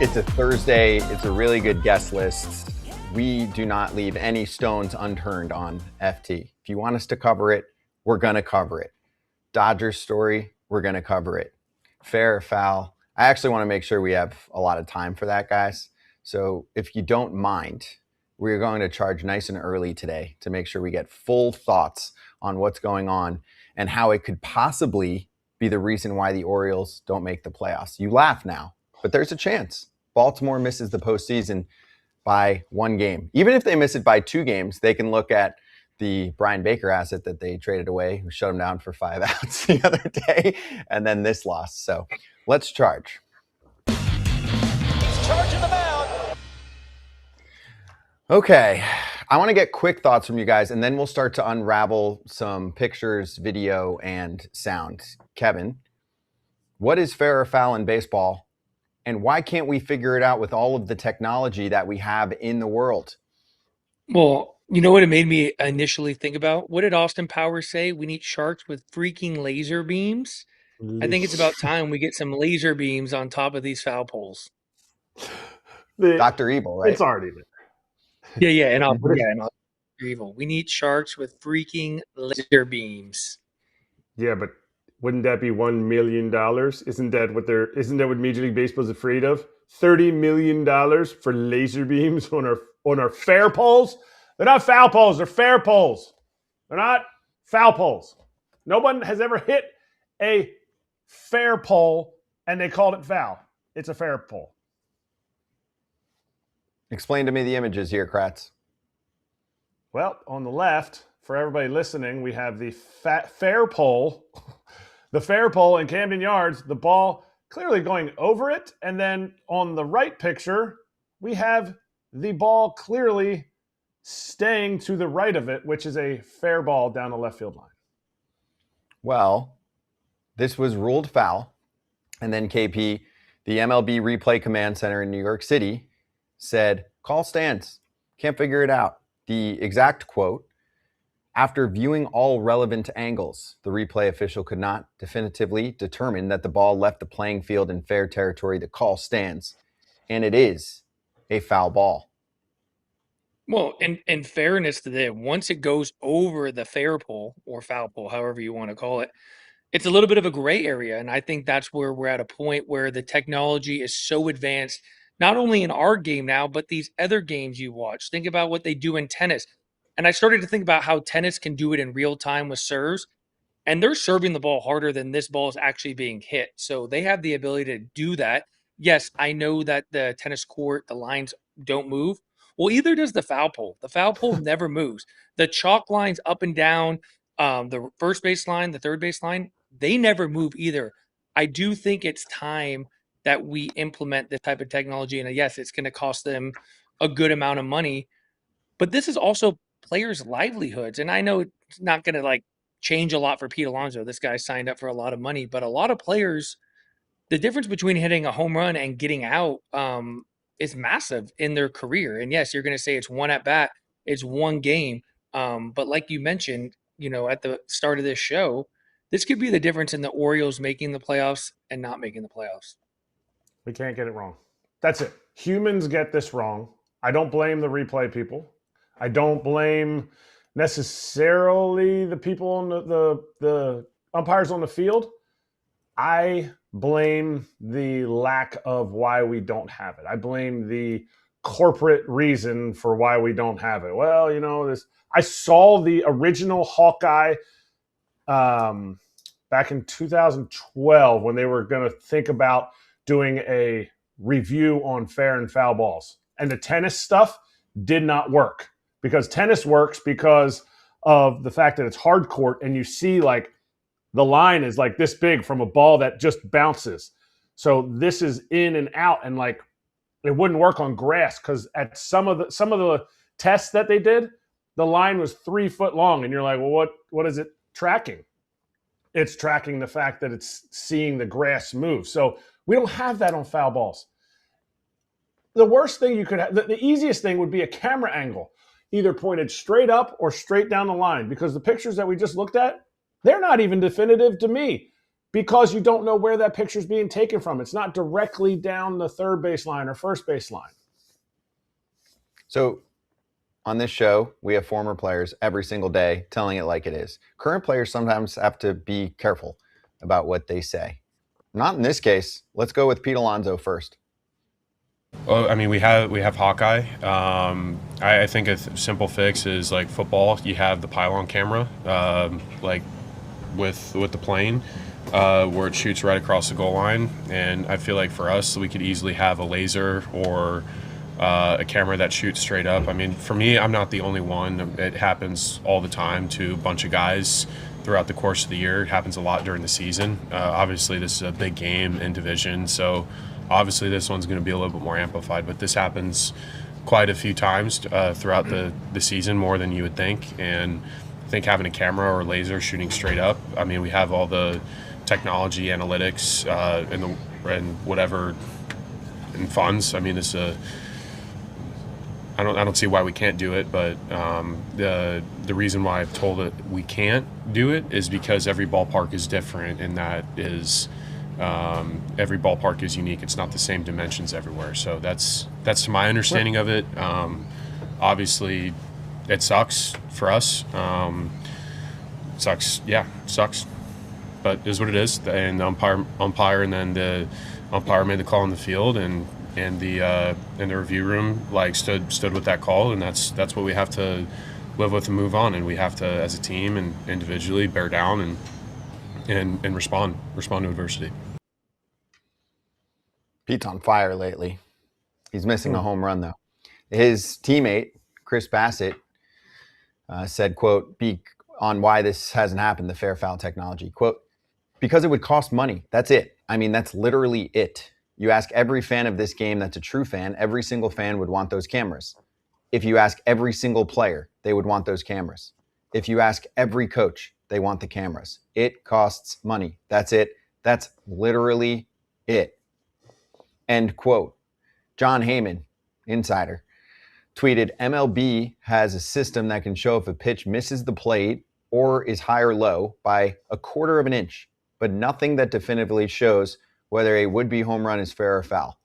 It's a Thursday. It's a really good guest list. We do not leave any stones unturned on FT. If you want us to cover it, we're going to cover it. Dodgers story, we're going to cover it. Fair or foul. I actually want to make sure we have a lot of time for that, guys. So if you don't mind, we're going to charge nice and early today to make sure we get full thoughts on what's going on and how it could possibly be the reason why the Orioles don't make the playoffs. You laugh now, but there's a chance. Baltimore misses the postseason by one game. Even if they miss it by 2 games, they can look at the Brian Baker asset that they traded away, who shut him down for 5 outs the other day, and then this loss. So let's charge. He's charging the mound. Okay, I want to get quick thoughts from you guys, and then we'll start to unravel some pictures, video, and sound. Kevin, what is fair or foul in baseball? And why can't we figure it out with all of the technology that we have in the world? Well, you know what it made me initially think about? What did Austin Powers say? We need sharks with freaking laser beams. I think it's about time we get some laser beams on top of these foul poles. Dr. Evil, right? It's already there. Yeah, and Dr. Evil. We need sharks with freaking laser beams. Yeah, but wouldn't that be $1 million? Isn't that what Major League Baseball is afraid of? $30 million for laser beams on our fair poles? They're not foul poles, they're fair poles. They're not foul poles. No one has ever hit a fair pole and they called it foul. It's a fair pole. Explain to me the images here, Kratz. Well, on the left, for everybody listening, we have the fair pole. The fair pole in Camden Yards, the ball clearly going over it. And then on the right picture, we have the ball clearly staying to the right of it, which is a fair ball down the left field line. Well, this was ruled foul. And then KP, the MLB Replay Command Center in New York City, said, call stands. Can't figure it out. The exact quote, after viewing all relevant angles, the replay official could not definitively determine that the ball left the playing field in fair territory. The call stands, and it is a foul ball. Well, in fairness to that, once it goes over the fair pole or foul pole, however you want to call it, it's a little bit of a gray area. And I think that's where we're at a point where the technology is so advanced, not only in our game now, but these other games you watch. Think about what they do in tennis. And I started to think about how tennis can do it in real time with serves, and they're serving the ball harder than this ball is actually being hit. So they have the ability to do that. Yes, I know that the tennis court, the lines don't move. Well, either does the foul pole. The foul pole never moves. The chalk lines up and down, the first base line, the third base line, they never move either. I do think it's time that we implement this type of technology. And yes, it's going to cost them a good amount of money. But this is also players' livelihoods. And I know it's not going to change a lot for Pete Alonso. This guy signed up for a lot of money, but a lot of players, the difference between hitting a home run and getting out is massive in their career. And yes, you're going to say it's one at bat, it's one game. But like you mentioned, at the start of this show, this could be the difference in the Orioles making the playoffs and not making the playoffs. We can't get it wrong. That's it. Humans get this wrong. I don't blame the replay people. I don't blame necessarily the people on the umpires on the field. I blame the lack of why we don't have it. I blame the corporate reason for why we don't have it. Well, I saw the original Hawkeye back in 2012 when they were going to think about doing a review on fair and foul balls. And the tennis stuff did not work. Because tennis works because of the fact that it's hard court and you see the line is this big from a ball that just bounces. So this is in and out, and it wouldn't work on grass because at some of the tests that they did, the line was 3 foot long, and you're like, well, what is it tracking? It's tracking the fact that it's seeing the grass move. So we don't have that on foul balls. The worst thing you could have, the easiest thing would be a camera angle, either pointed straight up or straight down the line, because the pictures that we just looked at, they're not even definitive to me. because you don't know where that picture is being taken from. It's not directly down the third baseline or first baseline. So on this show, we have former players every single day telling it like it is. Current players sometimes have to be careful about what they say. Not in this case. Let's go with Pete Alonso first. Well, I mean, we have Hawkeye. I think a simple fix is like football. You have the pylon camera, like with the plane, where it shoots right across the goal line. And I feel like for us, we could easily have a laser or a camera that shoots straight up. I mean, for me, I'm not the only one. It happens all the time to a bunch of guys throughout the course of the year. It happens a lot during the season. Obviously, this is a big game in division, so obviously this one's going to be a little bit more amplified. But this happens quite a few times throughout the season, more than you would think. And I think having a camera or laser shooting straight up, I mean, we have all the technology, analytics, and whatever, and funds. I mean, it's I don't see why we can't do it, but the reason why I've told it we can't do it is because every ballpark is different, and that is every ballpark is unique. It's not the same dimensions everywhere. So that's to my understanding of it. Obviously, it sucks for us. Sucks, but it is what it is. And the umpire, and then the umpire made the call on the field, and the review room stood with that call, and that's what we have to live with and move on, and we have to, as a team and individually, bear down and respond to adversity. Pete's on fire lately. He's missing a home run though. His teammate Chris Bassett said, quote, on why this hasn't happened, the fair foul technology, quote, because it would cost money. That's it. I mean, that's literally it. You ask every fan of this game that's a true fan, every single fan would want those cameras. If you ask every single player, they would want those cameras. If you ask every coach, they want the cameras. It costs money. That's it. That's literally it. End quote. John Heyman, insider, tweeted, MLB has a system that can show if a pitch misses the plate or is high or low by a quarter of an inch, but nothing that definitively shows whether a would-be home run is fair or foul.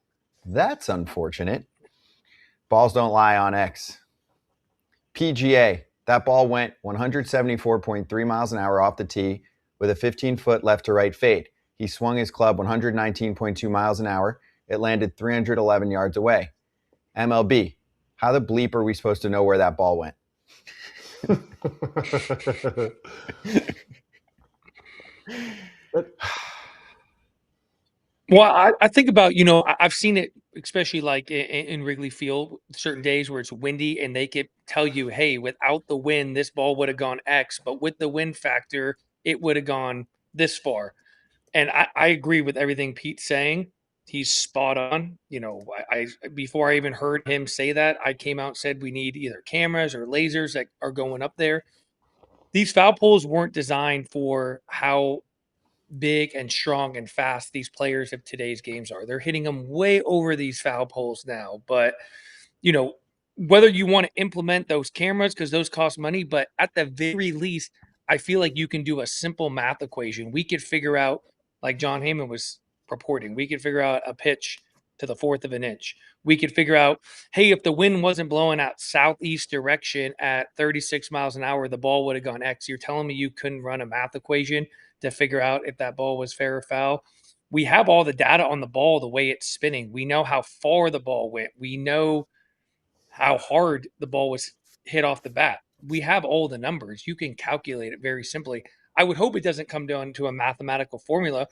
That's unfortunate. Balls don't lie on X. PGA, that ball went 174.3 miles an hour off the tee with a 15-foot left to right fade. He swung his club 119.2 miles an hour. It landed 311 yards away. MLB, how the bleep are we supposed to know where that ball went? Well, I think about, I've seen it, especially like in Wrigley Field, certain days where it's windy and they could tell you, hey, without the wind, this ball would have gone X, but with the wind factor, it would have gone this far. And I agree with everything Pete's saying. He's spot on. I before I even heard him say that, I came out and said we need either cameras or lasers that are going up there. These foul poles weren't designed for how big and strong and fast these players of today's games are. They're hitting them way over these foul poles now. But, whether you want to implement those cameras, because those cost money, but at the very least, I feel like you can do a simple math equation. We could figure out, like John Heyman was purporting, we could figure out a pitch to the fourth of an inch. We could figure out, hey, if the wind wasn't blowing out southeast direction at 36 miles an hour, the ball would have gone X. You're telling me you couldn't run a math equation to figure out if that ball was fair or foul? We have all the data on the ball, the way it's spinning. We know how far the ball went. We know how hard the ball was hit off the bat. We have all the numbers. You can calculate it very simply. I would hope it doesn't come down to a mathematical formula,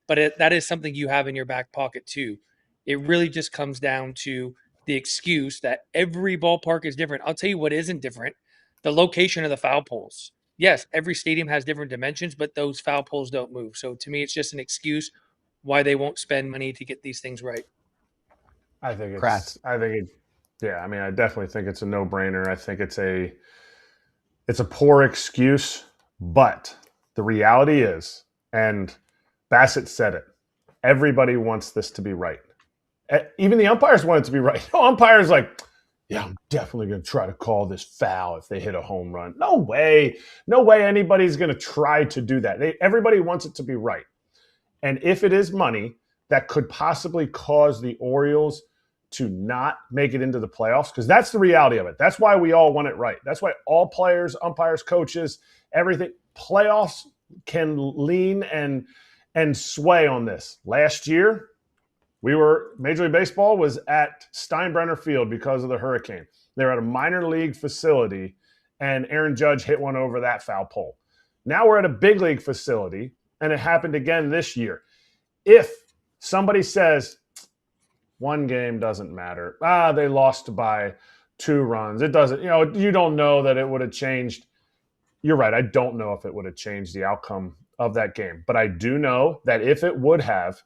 but that is something you have in your back pocket too. It really just comes down to the excuse that every ballpark is different. I'll tell you what isn't different: the location of the foul poles. Yes, every stadium has different dimensions, but those foul poles don't move. So to me, it's just an excuse why they won't spend money to get these things right. I think Kratz. I mean, I definitely think it's a no-brainer. I think it's a poor excuse, but the reality is, and Bassett said it, everybody wants this to be right. Even the umpires want it to be right. No umpire's like, yeah, I'm definitely going to try to call this foul if they hit a home run. No way anybody's going to try to do that. Everybody wants it to be right. And if it is money that could possibly cause the Orioles to not make it into the playoffs, because that's the reality of it. That's why we all want it right. That's why all players, umpires, coaches, everything, playoffs can lean and sway on this. Last year, Major League Baseball was at Steinbrenner Field because of the hurricane. They're at a minor league facility, and Aaron Judge hit one over that foul pole. Now we're at a big league facility, and it happened again this year. If somebody says, one game doesn't matter, they lost by 2 runs, it doesn't, you don't know that it would have changed. You're right. I don't know if it would have changed the outcome of that game, but I do know that if it would have,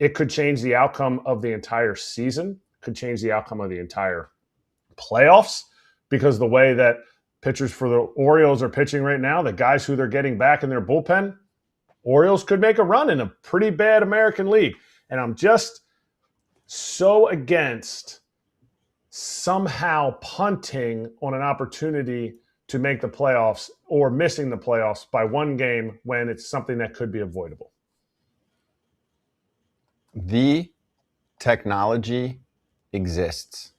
it could change the outcome of the entire season, could change the outcome of the entire playoffs, because the way that pitchers for the Orioles are pitching right now, the guys who they're getting back in their bullpen, Orioles could make a run in a pretty bad American League. And I'm just so against somehow punting on an opportunity to make the playoffs or missing the playoffs by one game when it's something that could be avoidable. The technology exists.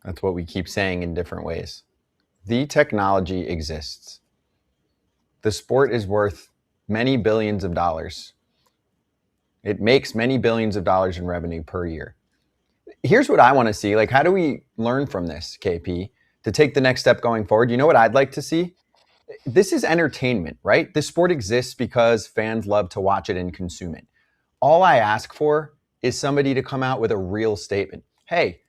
That's what we keep saying in different ways. The technology exists. The sport is worth many billions of dollars. It makes many billions of dollars in revenue per year. Here's what I want to see. Like, how do we learn from this, KP, to take the next step going forward? You know what I'd like to see? This is entertainment, right? This sport exists because fans love to watch it and consume it. All I ask for is somebody to come out with a real statement. Hey,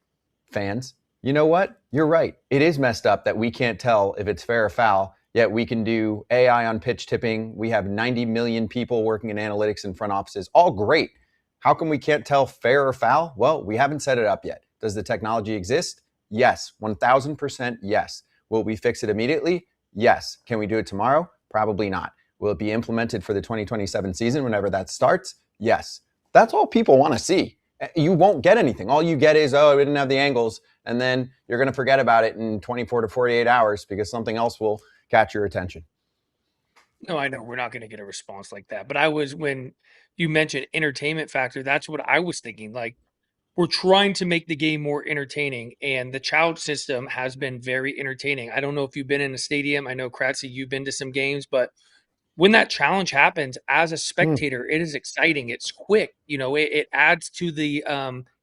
fans, you know what? You're right. It is messed up that we can't tell if it's fair or foul, yet we can do AI on pitch tipping. We have 90 million people working in analytics and front offices. All great. How come we can't tell fair or foul? Well, we haven't set it up yet. Does the technology exist? Yes. 1,000% yes. Will we fix it immediately? Yes. Can we do it tomorrow? Probably not. Will it be implemented for the 2027 season whenever that starts? Yes. That's all people want to see. You won't get anything. All you get is, we didn't have the angles, and then you're going to forget about it in 24 to 48 hours because something else will catch your attention. No, I know we're not going to get a response like that. But when you mentioned entertainment factor, that's what I was thinking. Like, we're trying to make the game more entertaining, and the challenge system has been very entertaining. I don't know if you've been in a stadium. I know, Kratz, you've been to some games, but when that challenge happens as a spectator, it is exciting. It's quick. It adds to the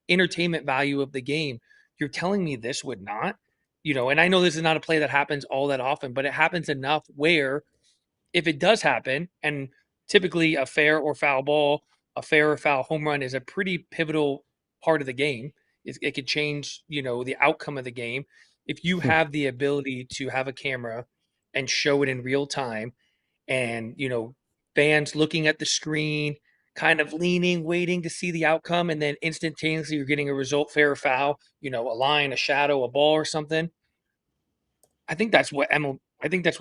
entertainment value of the game. You're telling me this would not? And I know this is not a play that happens all that often, but it happens enough where if it does happen, and typically a fair or foul ball, a fair or foul home run is a pretty pivotal part of the game. It could change, the outcome of the game. If you have the ability to have a camera and show it in real time, and fans looking at the screen, kind of leaning, waiting to see the outcome, and then instantaneously you're getting a result, fair or foul, a line, a shadow, a ball, or something. I think that's what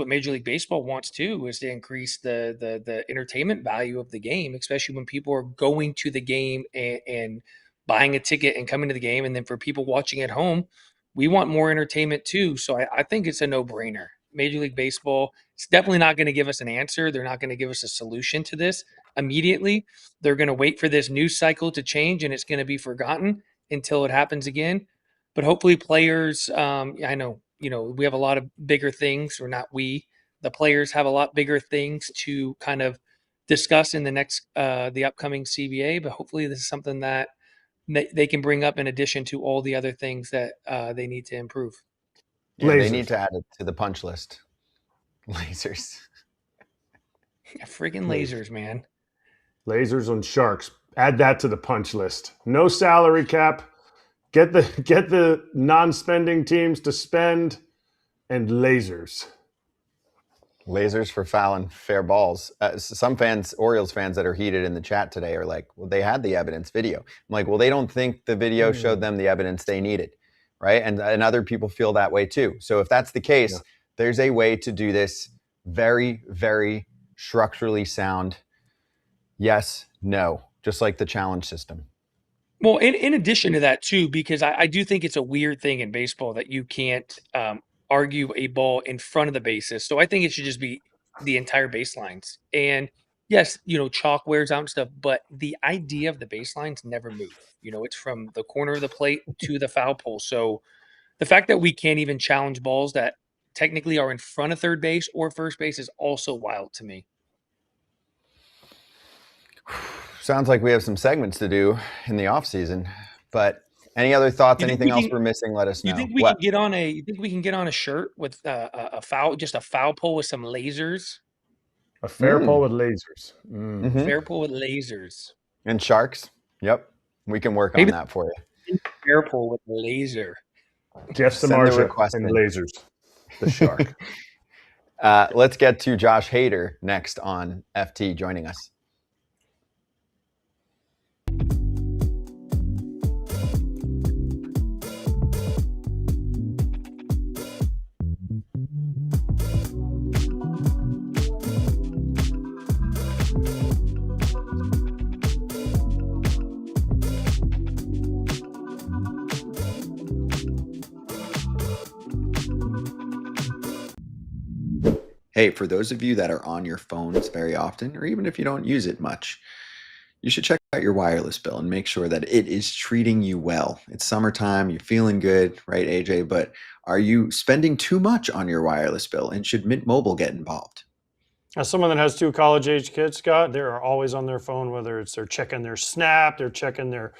Major League Baseball wants too, is to increase the entertainment value of the game, especially when people are going to the game and buying a ticket and coming to the game. And then for people watching at home, we want more entertainment too. So I think it's a no-brainer. Major League Baseball, it's definitely not going to give us an answer. They're not going to give us a solution to this immediately. They're going to wait for this news cycle to change, and it's going to be forgotten until it happens again. But hopefully players, I know, we have a lot of bigger things, or not we, the players have a lot bigger things to kind of discuss in the upcoming CBA, but hopefully this is something that they can bring up in addition to all the other things that they need to improve. Yeah, they need to add it to the punch list. Lasers. Yeah, freaking lasers, man. Lasers on sharks. Add that to the punch list. No salary cap. Get the non-spending teams to spend, and lasers. Lasers for foul and fair balls. Some fans, Orioles fans that are heated in the chat today are like, well, they had the evidence video. I'm like, well, they don't think the video showed them the evidence they needed, right? And other people feel that way too. So if that's the case, there's a way to do this very, very structurally sound. Yes, no, just like the challenge system. Well, in addition to that too, because I do think it's a weird thing in baseball that you can't argue a ball in front of the bases. So I think it should just be the entire baselines. And yes, chalk wears out and stuff, but the idea of the baselines never move. It's from the corner of the plate to the foul pole. So the fact that we can't even challenge balls that technically are in front of third base or first base is also wild to me. Sounds like we have some segments to do in the off season, but any other thoughts? Anything else we're missing? Let us know. You think we can get on a? You think we can get on a shirt with a foul, just a foul pole with some lasers? A fair pole with lasers. Fair pole with lasers and sharks. Yep, we can work on that for you. Fair pole with laser. Jeff Samardzija and lasers. The shark. Let's get to Josh Hader next on FT joining us. Hey, for those of you that are on your phones very often, or even if you don't use it much, you should check out your wireless bill and make sure that it is treating you well. It's summertime, you're feeling good, right, AJ? But are you spending too much on your wireless bill, and should Mint Mobile get involved? As someone that has 2 college-age kids, Scott, they're always on their phone, whether it's they're checking their Snap, they're checking their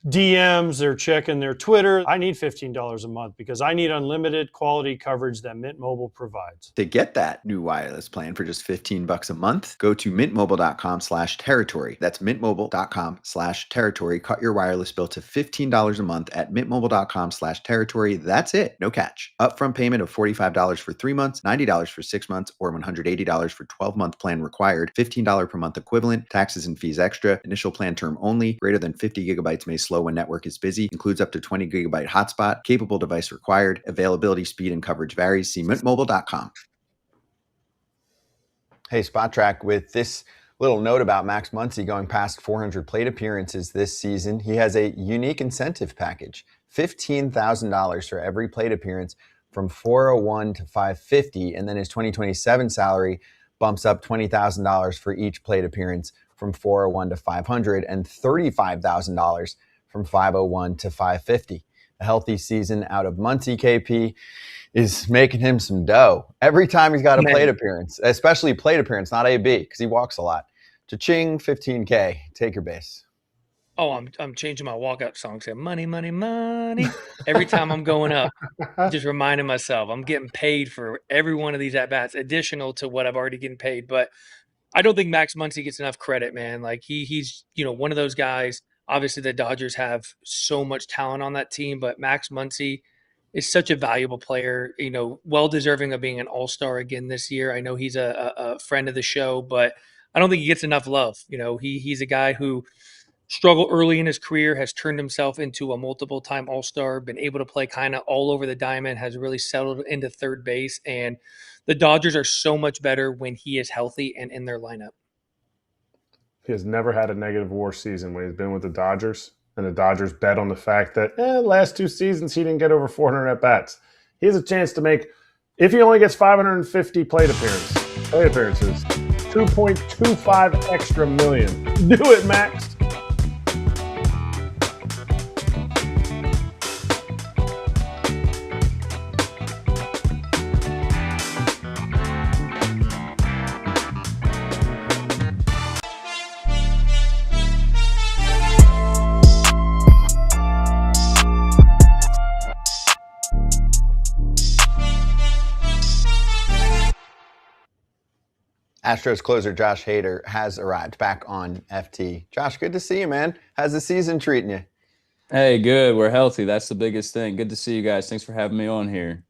DMs, they're checking their Twitter. I need $15 a month because I need unlimited quality coverage that Mint Mobile provides. To get that new wireless plan for just $15 a month, go to mintmobile.com/territory. That's mintmobile.com/territory. Cut your wireless bill to $15 a month at mintmobile.com/territory. That's it. No catch. Upfront payment of $45 for 3 months, $90 for 6 months, or $180 for 12-month plan required. $15 per month equivalent. Taxes and fees extra. Initial plan term only. Greater than 50 gigabytes may slow when network is busy. Includes up to 20 gigabyte hotspot. Capable device required. Availability, speed, and coverage varies. See mintmobile.com. Hey, Spot Track, with this little note about Max Muncy going past 400 plate appearances this season, he has a unique incentive package. $15,000 for every plate appearance from 401 to 550, and then his 2027 salary bumps up $20,000 for each plate appearance from 401 to 500, and $35,000 from 501 to 550. A healthy season out of Muncy, KP, is making him some dough. Every time he's got a plate appearance, especially plate appearance, not AB, because he walks a lot. Cha-ching, $15K. Take your base. Oh, I'm changing my walkout song. Say money, money, money. Every time I'm going up, just reminding myself I'm getting paid for every one of these at-bats, additional to what I've already getting paid. But I don't think Max Muncy gets enough credit, man. Like he's one of those guys. Obviously, the Dodgers have so much talent on that team, but Max Muncy is such a valuable player, well deserving of being an all-star again this year. I know he's a friend of the show, but I don't think he gets enough love. He's a guy who struggled early in his career, has turned himself into a multiple-time all-star, been able to play kind of all over the diamond, has really settled into third base, and the Dodgers are so much better when he is healthy and in their lineup. He has never had a negative WAR season when he's been with the Dodgers, and the Dodgers bet on the fact that last 2 seasons he didn't get over 400 at-bats. He has a chance to make, if he only gets 550 plate appearances, 2.25 extra million. Do it, Max. Astros closer Josh Hader has arrived back on FT. Josh, good to see you, man. How's the season treating you? Hey, good. We're healthy. That's the biggest thing. Good to see you guys. Thanks for having me on here.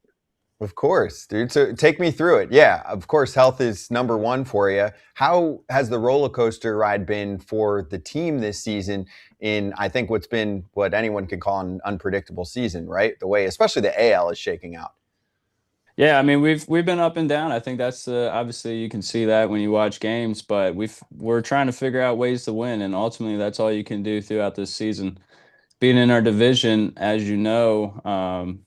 Of course, dude. So take me through it. Yeah, of course, health is number one for you. How has the roller coaster ride been for the team this season in, I think, what's been what anyone could call an unpredictable season, right? The way, especially the AL is shaking out. Yeah, I mean, we've been up and down. I think that's obviously you can see that when you watch games, but we're trying to figure out ways to win, and ultimately that's all you can do throughout this season. Being in our division, as you know,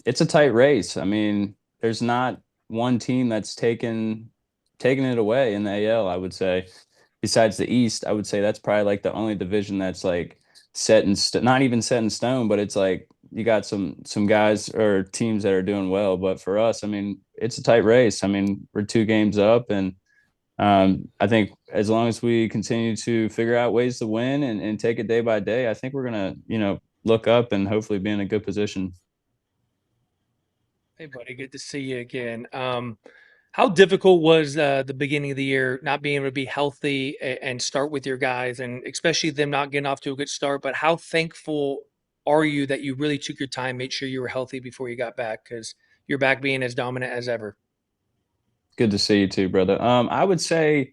it's a tight race. I mean, there's not one team that's taken taking it away in the AL, I would say. Besides the East, I would say that's probably like the only division that's like set in not even set in stone, but it's like you got some guys or teams that are doing well. But for us, I mean, it's a tight race. I mean, we're 2 games up, and I think as long as we continue to figure out ways to win and take it day by day, I think we're gonna, look up and hopefully be in a good position. Hey, buddy, good to see you again. How difficult was the beginning of the year not being able to be healthy and start with your guys, and especially them not getting off to a good start? But how thankful are you that you really took your time, made sure you were healthy before you got back? Because you're back being as dominant as ever. Good to see you too, brother. I would say,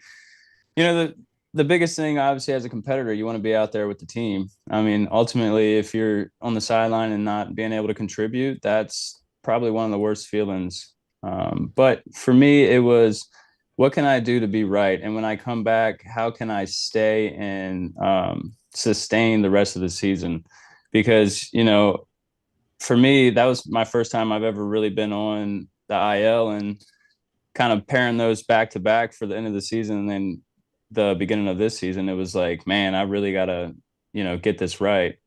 the biggest thing, obviously, as a competitor, you want to be out there with the team. I mean, ultimately, if you're on the sideline and not being able to contribute, that's probably one of the worst feelings. But for me, it was, what can I do to be right? And when I come back, how can I stay and sustain the rest of the season? Because, for me, that was my first time I've ever really been on the IL, and kind of pairing those back to back for the end of the season and then the beginning of this season, it was like, man, I really got to, get this right.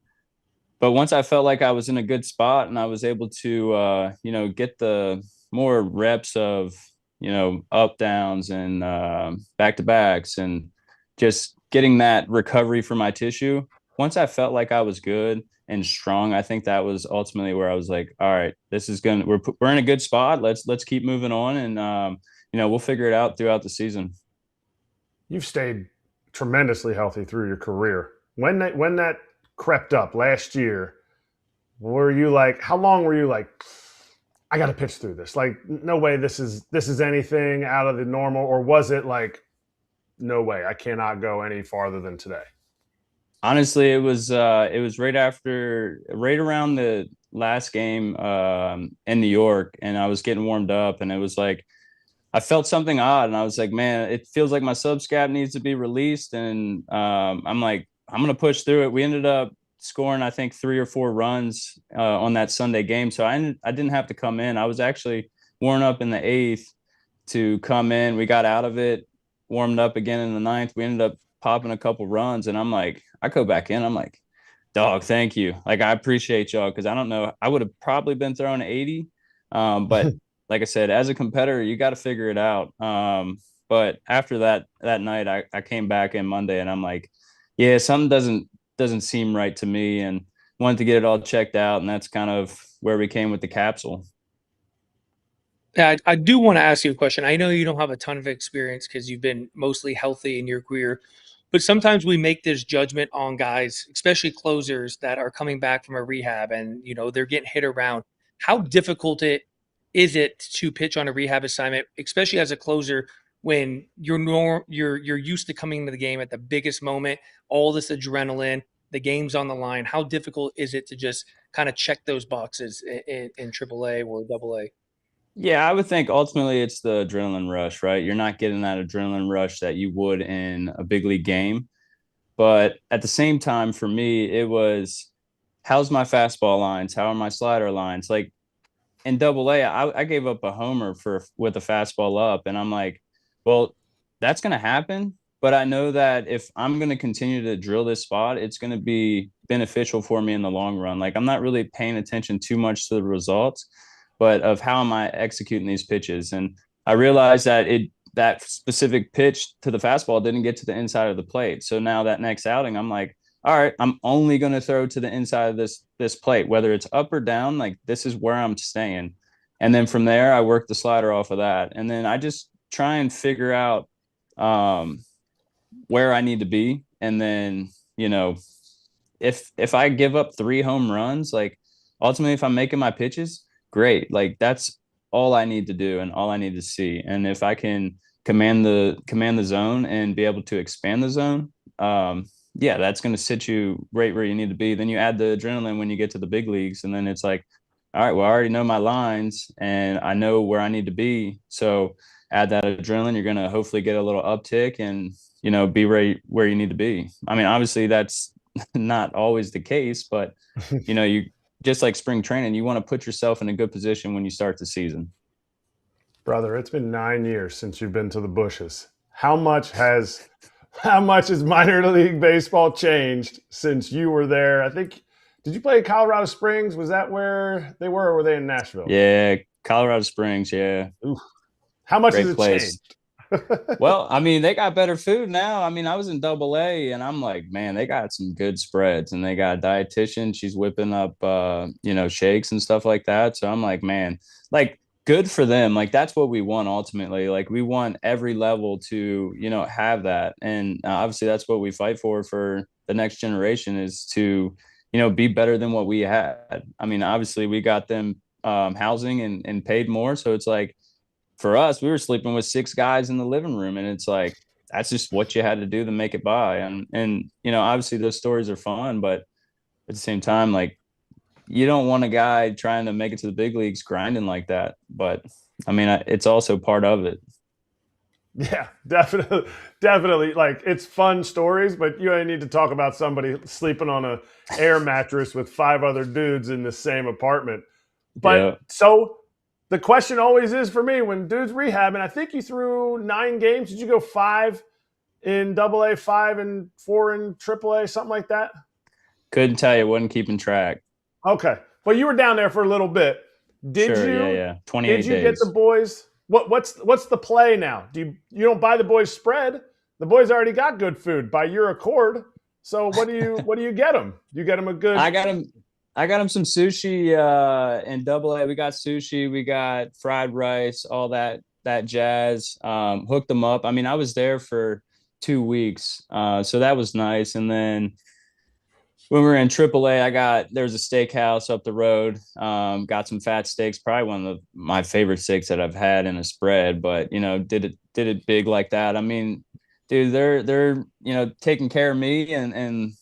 But once I felt like I was in a good spot and I was able to, get the more reps of, up downs and back to backs and just getting that recovery for my tissue. Once I felt like I was good and strong, I think that was ultimately where I was like, all right, this is we're in a good spot. Let's keep moving on, and we'll figure it out throughout the season. You've stayed tremendously healthy through your career. When that crept up last year, were you like, how long were you like, I got to pitch through this? Like, no way this is anything out of the normal, or was it like, no way, I cannot go any farther than today? Honestly, it was right around the last game in New York, and I was getting warmed up, and it was like I felt something odd, and I was like, man, it feels like my subscap needs to be released, and I'm like, I'm gonna push through it. We ended up scoring, I think, 3 or 4 runs on that Sunday game, so I didn't have to come in. I was actually worn up in the 8th to come in. We got out of it, warmed up again in the 9th. We ended up popping a couple runs, and I'm like, I go back in. I'm like, dog, thank you. Like, I appreciate y'all, because I don't know, I would have probably been throwing 80, but like I said, as a competitor, you got to figure it out. But after that night, I came back in Monday, and I'm like, yeah, something doesn't seem right to me, and wanted to get it all checked out, and that's kind of where we came with the capsule. Yeah, I do want to ask you a question. I know you don't have a ton of experience because you've been mostly healthy in your career, but sometimes we make this judgment on guys, especially closers that are coming back from a rehab and they're getting hit around. How difficult is it to pitch on a rehab assignment, especially as a closer when you're used to coming into the game at the biggest moment, all this adrenaline, the game's on the line. How difficult is it to just kind of check those boxes in AAA or AA? Yeah, I would think ultimately it's the adrenaline rush, right? You're not getting that adrenaline rush that you would in a big league game. But at the same time, for me, it was, how's my fastball lines? How are my slider lines? Like in AA, I gave up a homer with a fastball up, and I'm like, well, that's going to happen. But I know that if I'm going to continue to drill this spot, it's going to be beneficial for me in the long run. Like, I'm not really paying attention too much to the results, but of how am I executing these pitches. And I realized that specific pitch to the fastball didn't get to the inside of the plate. So now that next outing, I'm like, all right, I'm only going to throw to the inside of this plate, whether it's up or down. Like, this is where I'm staying. And then from there, I work the slider off of that. And then I just try and figure out where I need to be. And then, if I give up 3 home runs, like, ultimately, if I'm making my pitches, great. Like, that's all I need to do and all I need to see. And if I can command the zone and be able to expand the zone, yeah, that's going to sit you right where you need to be. Then you add the adrenaline when you get to the big leagues, and then it's like, all right, well, I already know my lines and I know where I need to be. So add that adrenaline, you're going to hopefully get a little uptick and, be right where you need to be. I mean, obviously that's not always the case, but you just like spring training, you want to put yourself in a good position when you start the season. Brother, it's been 9 years since you've been to the bushes. How much has minor league baseball changed since you were there? I think, did you play in Colorado Springs? Was that where they were, or were they in Nashville? Yeah, Colorado Springs. Yeah, Oof. How much great has it place. changed? Well, I mean, they got better food now. I mean, I was in Double A, and I'm like, man, they got some good spreads, and they got a dietitian. She's whipping up, shakes and stuff like that. So I'm like, man, like, good for them. Like, that's what we want ultimately. Like, we want every level to, have that, and obviously, that's what we fight for the next generation is to, be better than what we had. I mean, obviously, we got them housing and paid more, so it's like, for us, we were sleeping with 6 guys in the living room, and it's like that's just what you had to do to make it by. And obviously those stories are fun, but at the same time, like, you don't want a guy trying to make it to the big leagues grinding like that. But I mean, it's also part of it. Yeah, definitely. Like, it's fun stories, but you only need to talk about somebody sleeping on a air mattress with 5 other dudes in the same apartment. But Yeah. so the question always is for me when dudes rehabbing, I think you threw 9 games. Did you go 5 in Double A, 5 and 4 in Triple A, something like that? Couldn't tell you, wasn't keeping track. Okay. Well, you were down there for a little bit. Did Sure, you? yeah. 28 Did you days. get the boys? What's the play now? You don't buy the boys spread? The boys already got good food by your accord. So what do you get them? You get them a good. I got him some sushi in Double A. We got sushi, we got fried rice, all that jazz. Hooked them up. I mean, I was there for 2 weeks, so that was nice. And then when we were in AAA, there was a steakhouse up the road. Got some fat steaks, probably one of my favorite steaks that I've had in a spread. But did it big like that. I mean, dude, they're taking care of me and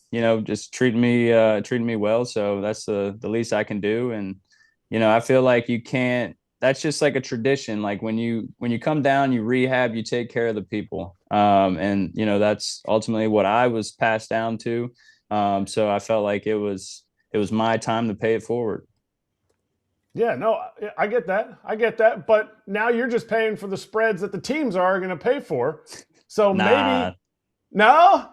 just treating me well. So that's the least I can do. And I feel like you can't. That's just like a tradition. Like when you come down, you rehab, you take care of the people. And that's ultimately what I was passed down to. So I felt like it was my time to pay it forward. Yeah, no, I get that. But now you're just paying for the spreads that the teams are going to pay for. So maybe no.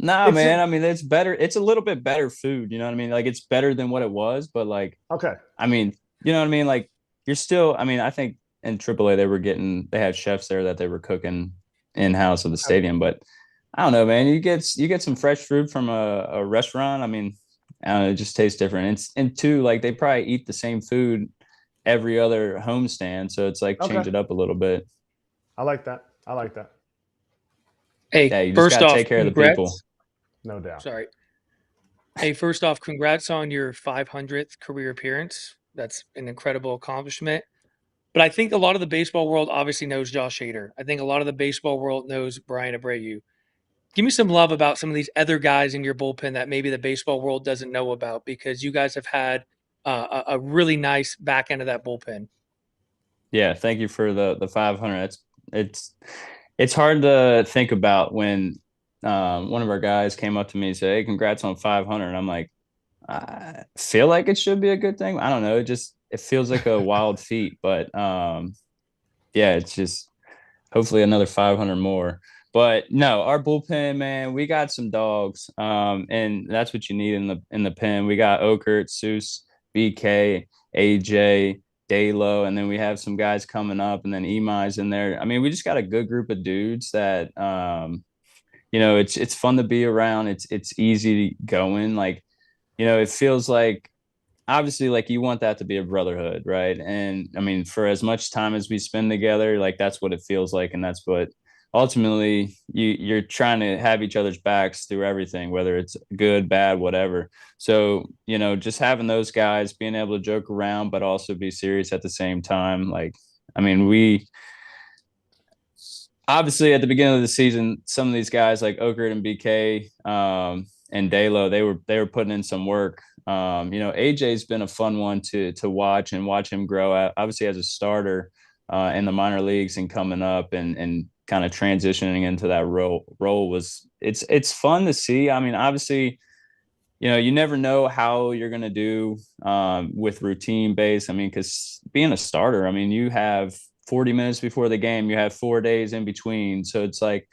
Nah, man. I mean, it's better. It's a little bit better food. You know what I mean? Like, it's better than what it was. But like, okay. I mean, you know what I mean? Like, you're still. I mean, I think in AAA they had chefs there that they were cooking in house at the stadium. But I don't know, man. You get some fresh food from a restaurant. I mean, I don't know, it just tastes different. And two, like, they probably eat the same food every other homestand, so it's like change it up a little bit. I like that. Hey, Yeah, you just first gotta off, take care of the congrats. people. No doubt. Sorry. Hey, first off, congrats on your 500th career appearance. That's an incredible accomplishment. But I think a lot of the baseball world obviously knows Josh Hader. I think a lot of the baseball world knows Brian Abreu. Give me some love about some of these other guys in your bullpen that maybe the baseball world doesn't know about, because you guys have had a really nice back end of that bullpen. Yeah, thank you for the 500. It's hard to think about when one of our guys came up to me and said, "Hey, congrats on 500." And I'm like, I feel like it should be a good thing. I don't know. It feels like a wild feat, but yeah, it's just hopefully another 500 more. But no, our bullpen, man, we got some dogs, and that's what you need in the pen. We got Okert, Seuss, BK, AJ, Daylo, and then we have some guys coming up, and then Emi's in there. I mean, we just got a good group of dudes that, it's fun to be around. It's easy going. Like, it feels like, obviously, like, you want that to be a brotherhood, right? And I mean, for as much time as we spend together, like, that's what it feels like, and that's what ultimately you're trying to have each other's backs through everything, whether it's good, bad, whatever. So just having those guys, being able to joke around but also be serious at the same time. Like, I mean, we obviously at the beginning of the season, some of these guys like Okert and BK and Daylo, they were putting in some work. AJ's been a fun one to watch him grow, obviously as a starter in the minor leagues and coming up and kind of transitioning into that role it's fun to see. I mean, obviously, you never know how you're going to do with routine base. I mean, because being a starter, I mean, you have 40 minutes before the game. You have 4 days in between. So it's like,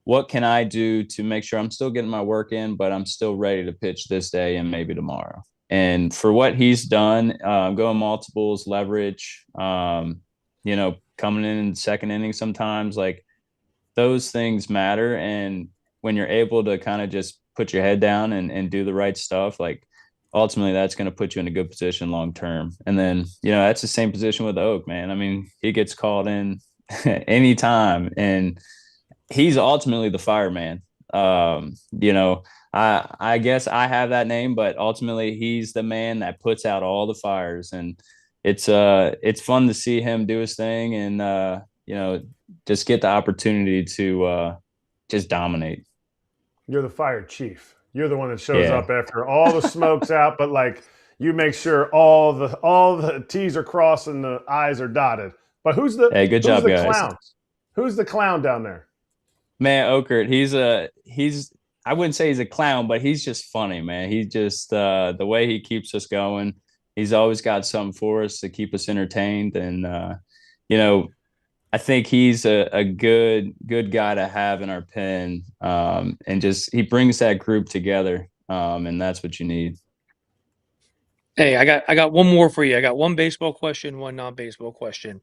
what can I do to make sure I'm still getting my work in, but I'm still ready to pitch this day and maybe tomorrow? And for what he's done, going multiples, leverage, coming in second inning sometimes, like those things matter. And when you're able to kind of just put your head down and do the right stuff, like ultimately that's going to put you in a good position long term. And then, that's the same position with Oak, man. I mean, he gets called in anytime, and he's ultimately the fireman. I guess I have that name, but ultimately he's the man that puts out all the fires. And it's fun to see him do his thing and just get the opportunity to just dominate. You're the fire chief. You're the one that shows up after all the smoke's out, but like you make sure all the T's are crossed and the I's are dotted. But who's the good job, guys. Clown? Who's the clown down there? Man, Okert, he's I wouldn't say he's a clown, but he's just funny, man. He just the way he keeps us going. He's always got something for us to keep us entertained. And I think he's a good guy to have in our pen. And just he brings that group together. And that's what you need. Hey, I got one more for you. I got one baseball question, one non-baseball question.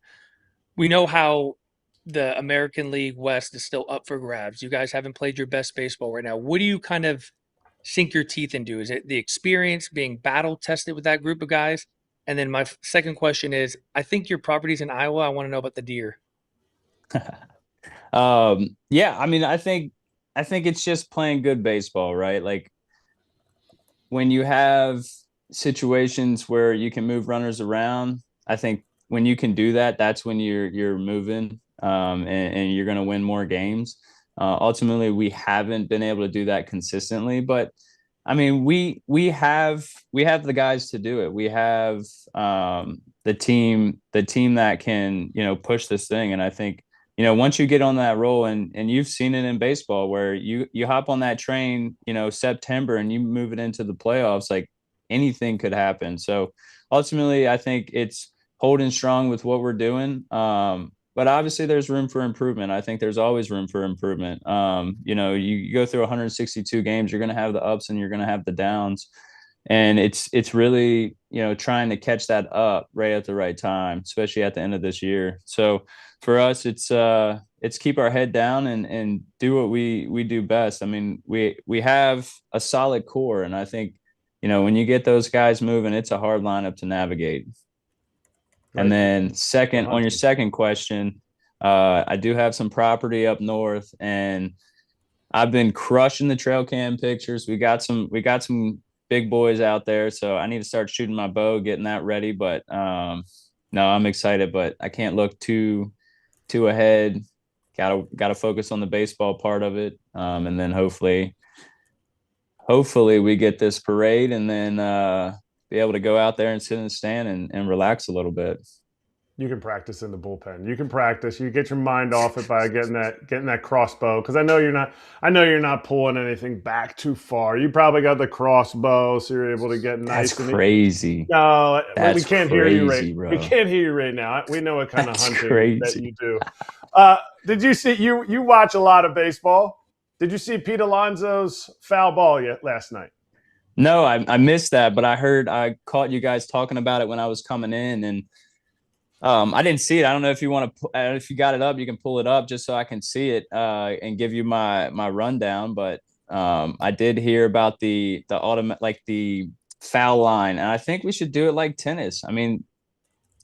We know how the American League West is still up for grabs. You guys haven't played your best baseball right now. What do you kind of sink your teeth into? Is it the experience being battle tested with that group of guys? And then my second question is, I think your property's in Iowa. I want to know about the deer. I mean, I think it's just playing good baseball, right? Like when you have situations where you can move runners around, I think when you can do that, that's when you're moving, and you're going to win more games. Ultimately, we haven't been able to do that consistently, but I mean, we have the guys to do it. We have the team that can push this thing, and I think once you get on that roll, and you've seen it in baseball where you hop on that train, September, and you move it into the playoffs, like anything could happen. So ultimately, I think it's holding strong with what we're doing. But obviously there's room for improvement. I think there's always room for improvement. You go through 162 games, you're going to have the ups and you're going to have the downs. And it's really, trying to catch that up right at the right time, especially at the end of this year. So for us, it's keep our head down and do what we do best. I mean, we have a solid core, and I think, when you get those guys moving, it's a hard lineup to navigate. Right. And then on your second question, I do have some property up north, and I've been crushing the trail cam pictures. We got some big boys out there, so I need to start shooting my bow, getting that ready. But no, I'm excited, but I can't look too ahead. Gotta focus on the baseball part of it, and then hopefully we get this parade, and then be able to go out there and sit in the stand and relax a little bit. You can practice in the bullpen. You can practice. You get your mind off it by getting that crossbow. Because I know you're not pulling anything back too far. You probably got the crossbow, so you're able to get nice. That's crazy. No, that's we can't crazy, hear you right. Bro. We can't hear you right now. We know what kind of hunting crazy. that you do. Did you see? You watch a lot of baseball. Did you see Pete Alonso's foul ball last night? No, I missed that, but I caught you guys talking about it when I was coming in, and I didn't see it. I don't know if you want to, if you got it up, you can pull it up just so I can see it and give you my rundown. But I did hear about the foul line, and I think we should do it like tennis. I mean,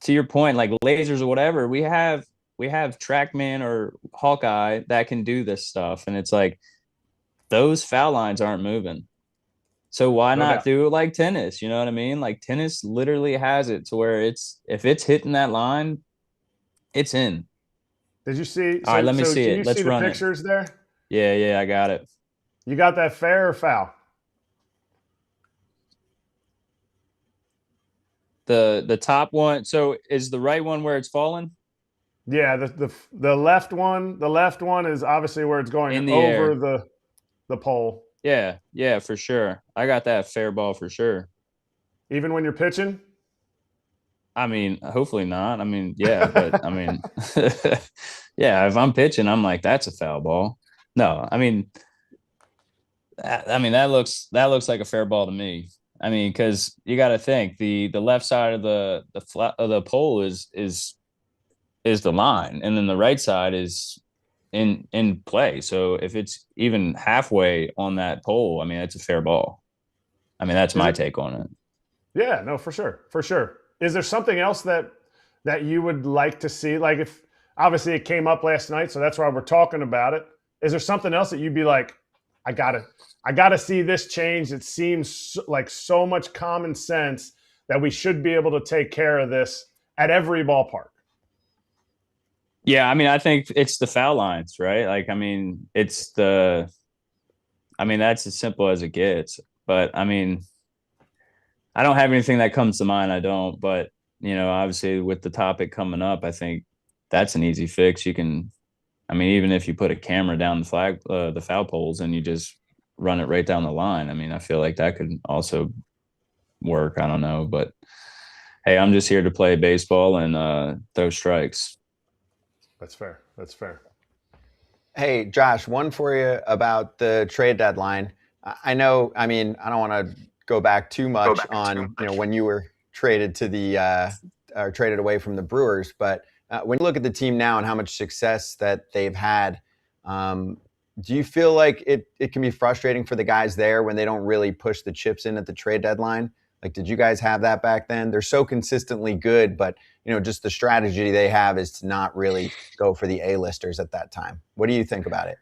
to your point, like lasers or whatever, we have TrackMan or Hawkeye that can do this stuff, and it's like those foul lines aren't moving. So why not do it like tennis? You know what I mean? Like tennis literally has it to where if it's hitting that line, it's in. Did you see? All right, let me see it. Let's run the pictures there. Yeah, I got it. You got that fair or foul? The top one. So is the right one where it's falling? Yeah, the left one. The left one is obviously where it's going in the over air. the pole. Yeah, for sure. I got that fair ball for sure. Even when you're pitching? I mean, hopefully not. I mean, yeah, but I mean, yeah, if I'm pitching, I'm like, that's a foul ball. No, I mean, that looks like a fair ball to me. I mean, because you got to think the left side of the flat of the pole is the line, and then the right side is in play. So if it's even halfway on that pole, I mean, it's a fair ball. I mean, that's my take on it. Yeah, no, for sure, for sure. Is there something else that you would like to see? Like, if obviously it came up last night, so that's why we're talking about it. Is there something else that you'd be like, I gotta see this change? It seems like so much common sense that we should be able to take care of this at every ballpark. Yeah, I mean, I think it's the foul lines, right? Like, I mean, that's as simple as it gets. But I mean, I don't have anything that comes to mind. I don't. But, obviously with the topic coming up, I think that's an easy fix. You can, I mean, even if you put a camera down the foul poles and you just run it right down the line, I mean, I feel like that could also work. I don't know. But hey, I'm just here to play baseball and throw strikes. That's fair. That's fair. Hey, Josh, one for you about the trade deadline. I know, I mean, I don't want to go back too much on when you were traded to the traded away from the Brewers, but when you look at the team now and how much success that they've had, do you feel like it can be frustrating for the guys there when they don't really push the chips in at the trade deadline? Like, did you guys have that back then? They're so consistently good, but just the strategy they have is to not really go for the A-listers at that time. What do you think about it?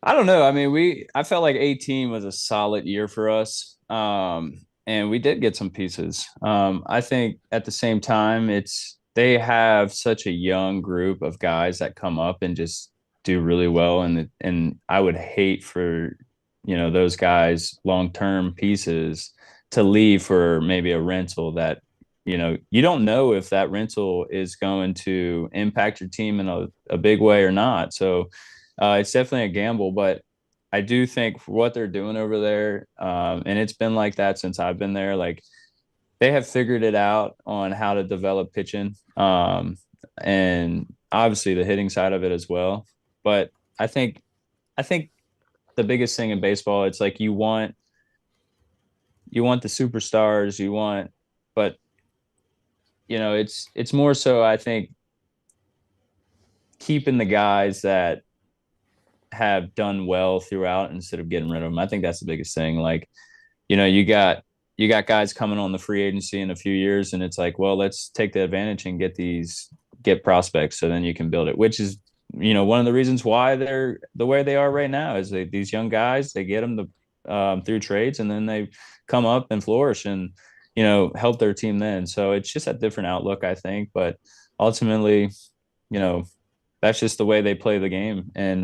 I don't know. I mean, I felt like 18 was a solid year for us. And we did get some pieces. I think at the same time, they have such a young group of guys that come up and just do really well. And I would hate for, those guys, long-term pieces to leave for maybe a rental that, you don't know if that rental is going to impact your team in a big way or not. So it's definitely a gamble, but I do think for what they're doing over there, and it's been like that since I've been there, like they have figured it out on how to develop pitching, and obviously the hitting side of it as well. But I think the biggest thing in baseball, it's like you want the superstars, but it's more so, I think, keeping the guys that have done well throughout instead of getting rid of them. I think that's the biggest thing. Like, you got guys coming on the free agency in a few years, and it's like, well, let's take the advantage and get prospects, so then you can build it, which is, one of the reasons why they're the way they are right now is these young guys, they get them through trades, and then they come up and flourish and, help their team then. So it's just a different outlook, I think. But ultimately, that's just the way they play the game. And,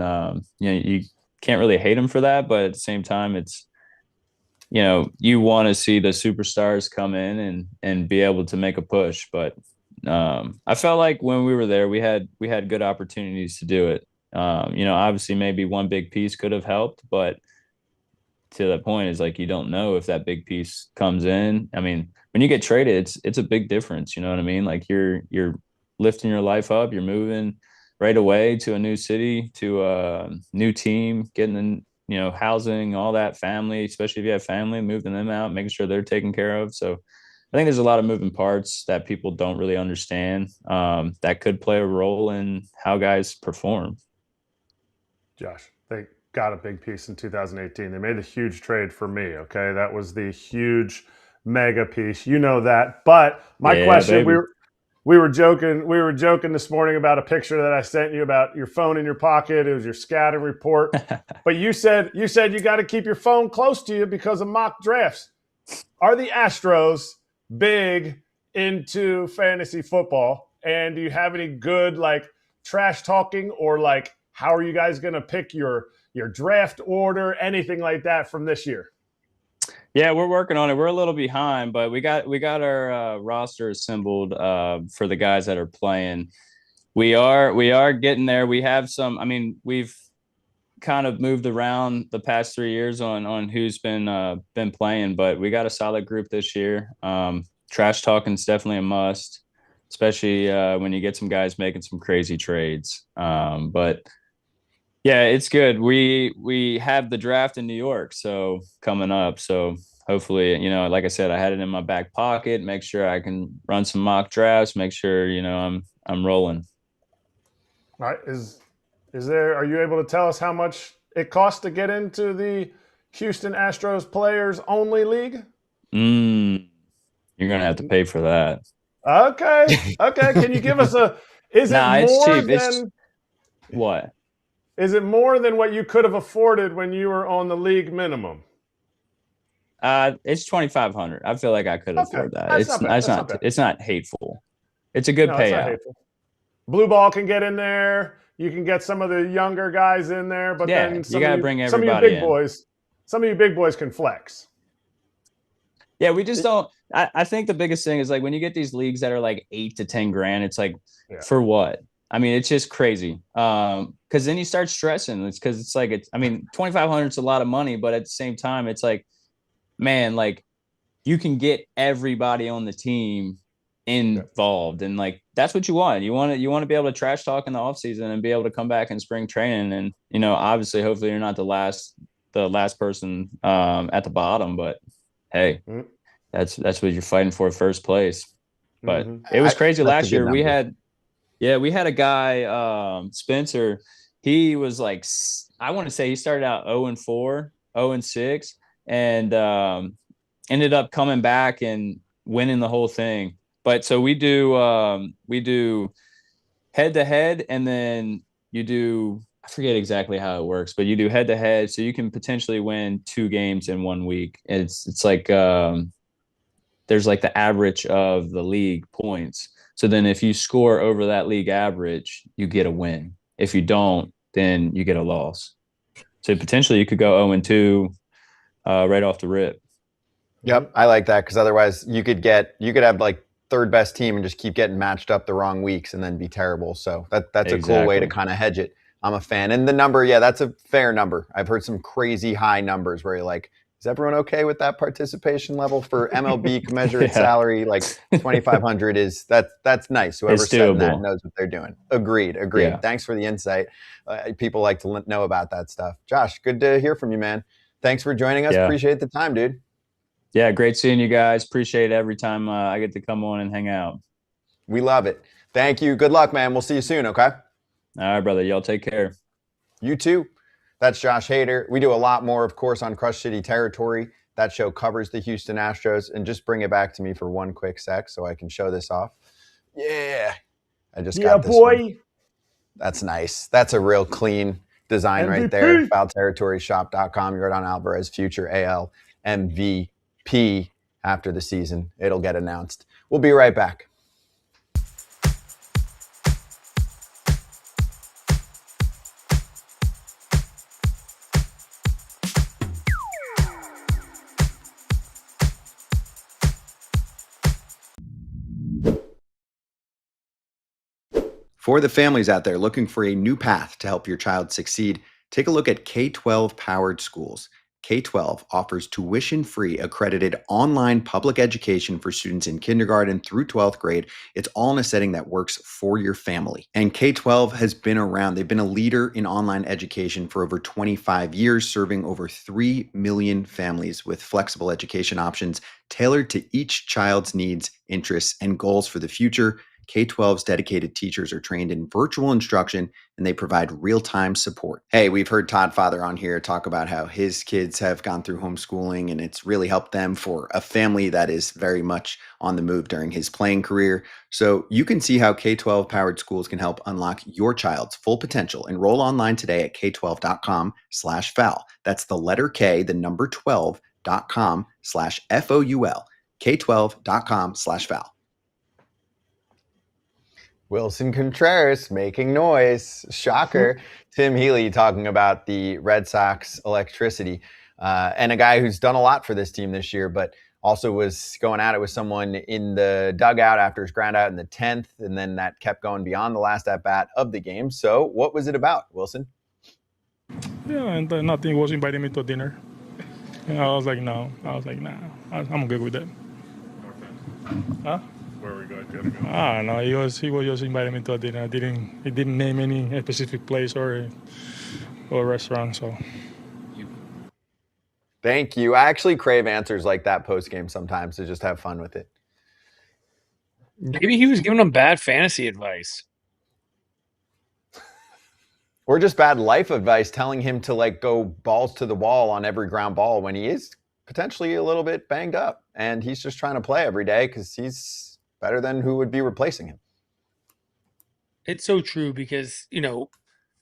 you can't really hate them for that. But at the same time, it's, you want to see the superstars come in and be able to make a push. But I felt like when we were there, we had good opportunities to do it. Obviously maybe one big piece could have helped, but to that point is like, you don't know if that big piece comes in. I mean, when you get traded, it's a big difference. You know what I mean? Like you're lifting your life up, you're moving right away to a new city, to a new team, getting in, housing, all that, family, especially if you have family, moving them out, making sure they're taken care of. So I think there's a lot of moving parts that people don't really understand, that could play a role in how guys perform. Josh, they got a big piece in 2018. They made a huge trade for me. Okay. That was the huge mega piece. You know that. But my question, baby. we were joking this morning about a picture that I sent you about your phone in your pocket. It was your scouting report. But you said you got to keep your phone close to you because of mock drafts. Are the Astros big into fantasy football? And do you have any good trash talking, or how are you guys going to pick your draft order, anything like that from this year? Yeah, we're working on it. We're a little behind, but we got our roster assembled for the guys that are playing. We are getting there. We have some. I mean, we've kind of moved around the past 3 years on who's been playing, but we got a solid group this year. Trash talking is definitely a must. especially when you get some guys making some crazy trades. But yeah, it's good. We have the draft in New York, so coming up. So hopefully, like I said, I had it in my back pocket. Make sure I can run some mock drafts. Make sure I'm rolling. All right. Are you able to tell us how much it costs to get into the Houston Astros Players Only League? You're gonna have to pay for that. Okay. Can you give us is it more it's cheap. than what? Is it more than what you could have afforded when you were on the league minimum? It's 2,500. I feel like I could afford that. It's not hateful. It's a good payout. Blue ball can get in there. You can get some of the younger guys in there, but then you got to bring everybody in. Some of you big boys can flex. Yeah, we just don't. I think the biggest thing is like when you get these leagues that are like $8 to $10 grand, it's like for what? I mean, it's just crazy. Because then you start stressing. It's because it's like 2,500 is a lot of money, but at the same time, it's like, man, like you can get everybody on the team involved, and like that's what you want. You want to be able to trash talk in the offseason and be able to come back in spring training, and obviously, hopefully, you're not the last person at the bottom, but hey, that's what you're fighting for, first place. But it was crazy last year. We had a guy, Spencer. He was like, I want to say he started out 0-4, 0-6, and ended up coming back and winning the whole thing. But so we do head to head, and then you do, I forget exactly how it works, but you do head to head, so you can potentially win 2 games in 1 week. And it's like there's like the average of the league points. So then if you score over that league average, you get a win. If you don't, then you get a loss. So potentially you could go 0-2 right off the rip. Yep, I like that, because otherwise you could have like third best team and just keep getting matched up the wrong weeks and then be terrible. So that's a cool way to kind of hedge it. I'm a fan. And the number, that's a fair number. I've heard some crazy high numbers where you're like, is everyone okay with that participation level for MLB commensurate salary? Like 2,500 that's nice. Whoever's setting that knows what they're doing. Agreed. Yeah. Thanks for the insight. People like to know about that stuff. Josh, good to hear from you, man. Thanks for joining us. Yeah. Appreciate the time, dude. Yeah, great seeing you guys. Appreciate it every time I get to come on and hang out. We love it. Thank you. Good luck, man. We'll see you soon, okay? All right, brother. Y'all take care. You too. That's Josh Hader. We do a lot more, of course, on Crush City territory. That show covers the Houston Astros. And just bring it back to me for one quick sec so I can show this off. Yeah. I just got this boy. One. That's nice. That's a real clean design MVP. Right there. FoulTerritoryShop.com. Yordan Alvarez, future AL MVP after the season. It'll get announced. We'll be right back. For the families out there looking for a new path to help your child succeed, take a look at K-12 Powered Schools. K-12 offers tuition-free accredited online public education for students in kindergarten through 12th grade. It's all in a setting that works for your family. And K-12 has been around. They've been a leader in online education for over 25 years, serving over 3 million families with flexible education options tailored to each child's needs, interests, and goals for the future. K-12's dedicated teachers are trained in virtual instruction, and they provide real-time support. Hey, we've heard Todd Father on here talk about how his kids have gone through homeschooling, and it's really helped them for a family that is very much on the move during his playing career. So you can see how K-12 Powered Schools can help unlock your child's full potential. Enroll online today at k12.com/foul. That's the letter K, the number 12.com/FOUL. K12.com/foul. Willson Contreras making noise. Shocker. Tim Healy talking about the Red Sox electricity. And a guy who's done a lot for this team this year, but also was going at it with someone in the dugout after his ground out in the 10th. And then that kept going beyond the last at-bat of the game. So what was it about, Willson? Yeah, and nothing. He was inviting me to dinner. And I was like, no. I was like, nah, I'm good with that. Huh? Ah, no, he was just inviting me to a dinner. He didn't name any specific place or restaurant. So Thank you. I actually crave answers like that post game sometimes to just have fun with it. Maybe he was giving them bad fantasy advice. Or just bad life advice, telling him to like go balls to the wall on every ground ball when he is potentially a little bit banged up. And he's just trying to play every day because he's better than who would be replacing him. It's so true because,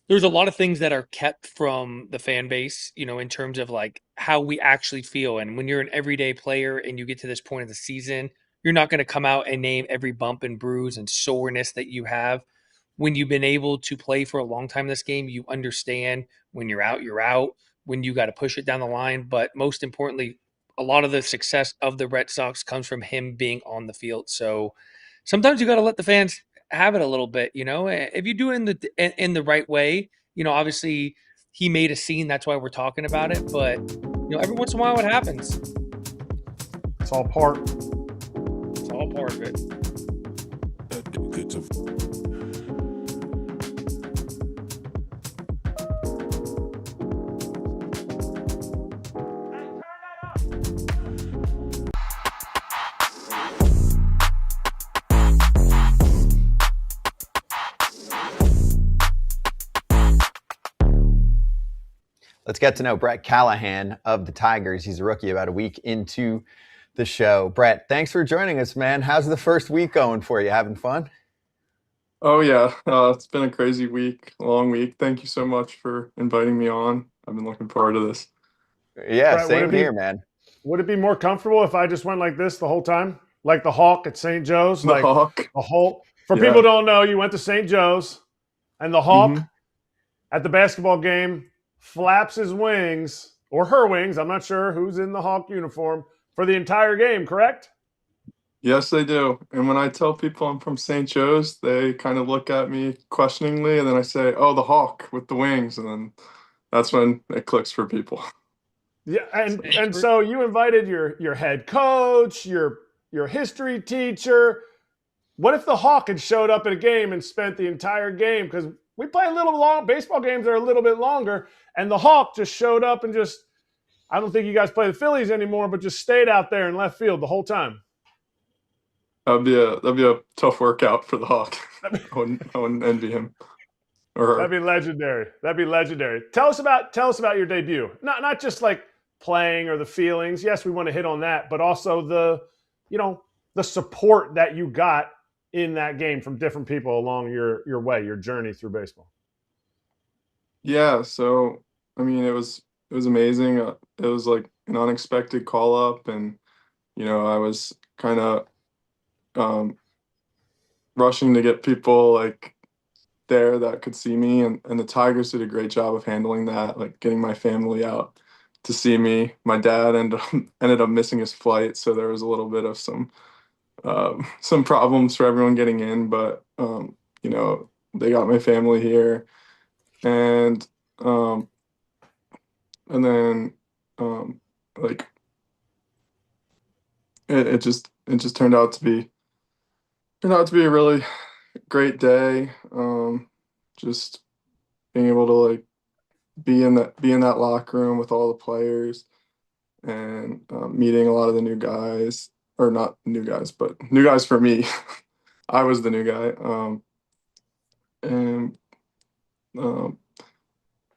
there's a lot of things that are kept from the fan base, in terms of like how we actually feel. And when you're an everyday player and you get to this point of the season, you're not going to come out and name every bump and bruise and soreness that you have. When you've been able to play for a long time in this game, you understand when you're out, when you got to push it down the line. But most importantly, a lot of the success of the Red Sox comes from him being on the field. So sometimes you got to let the fans have it a little bit, if you do it in the right way, obviously he made a scene. That's why we're talking about it. But, every once in a while it happens. It's all part. It's all part of it. Let's get to know Brett Callahan of the Tigers. He's a rookie about a week into the show. Brett, thanks for joining us, man. How's the first week going for you? Having fun? Oh yeah, it's been a crazy week, long week. Thank you so much for inviting me on. I've been looking forward to this. Yeah, Brett, same here, man. Would it be more comfortable if I just went like this the whole time? Like the Hawk at St. Joe's? The Like Hawk. the whole For Yeah. people who don't know, you went to St. Joe's and the Hawk Mhm. at the basketball game flaps his wings, or her wings, I'm not sure who's in the Hawk uniform, for the entire game, correct? Yes, they do. And when I tell people I'm from St. Joe's, they kind of look at me questioningly, and then I say, "Oh, the Hawk with the wings," and then that's when it clicks for people. Yeah, and so you invited your head coach, your history teacher. What if the Hawk had showed up at a game and spent the entire game? Because we play a little long, baseball games are a little bit longer, and the Hawk just showed up and just, I don't think you guys play the Phillies anymore, but just stayed out there in left field the whole time. That'd be a tough workout for the Hawk. I wouldn't envy him or her. That'd be legendary. That'd be legendary. Tell us about your debut. Not just like playing or the feelings. Yes, we want to hit on that, but also the support that you got in that game from different people along your way, your journey through baseball. Yeah, so I mean, it was amazing. It was like an unexpected call up, and I was kind of rushing to get people like there that could see me, and the Tigers did a great job of handling that, like getting my family out to see me. My dad ended up missing his flight, so there was a little bit of some problems for everyone getting in, but they got my family here, and then like it just turned out to be a really great day. Just being able to like be in that locker room with all the players, and meeting a lot of the new guys, or not new guys, but new guys for me. I was the new guy. And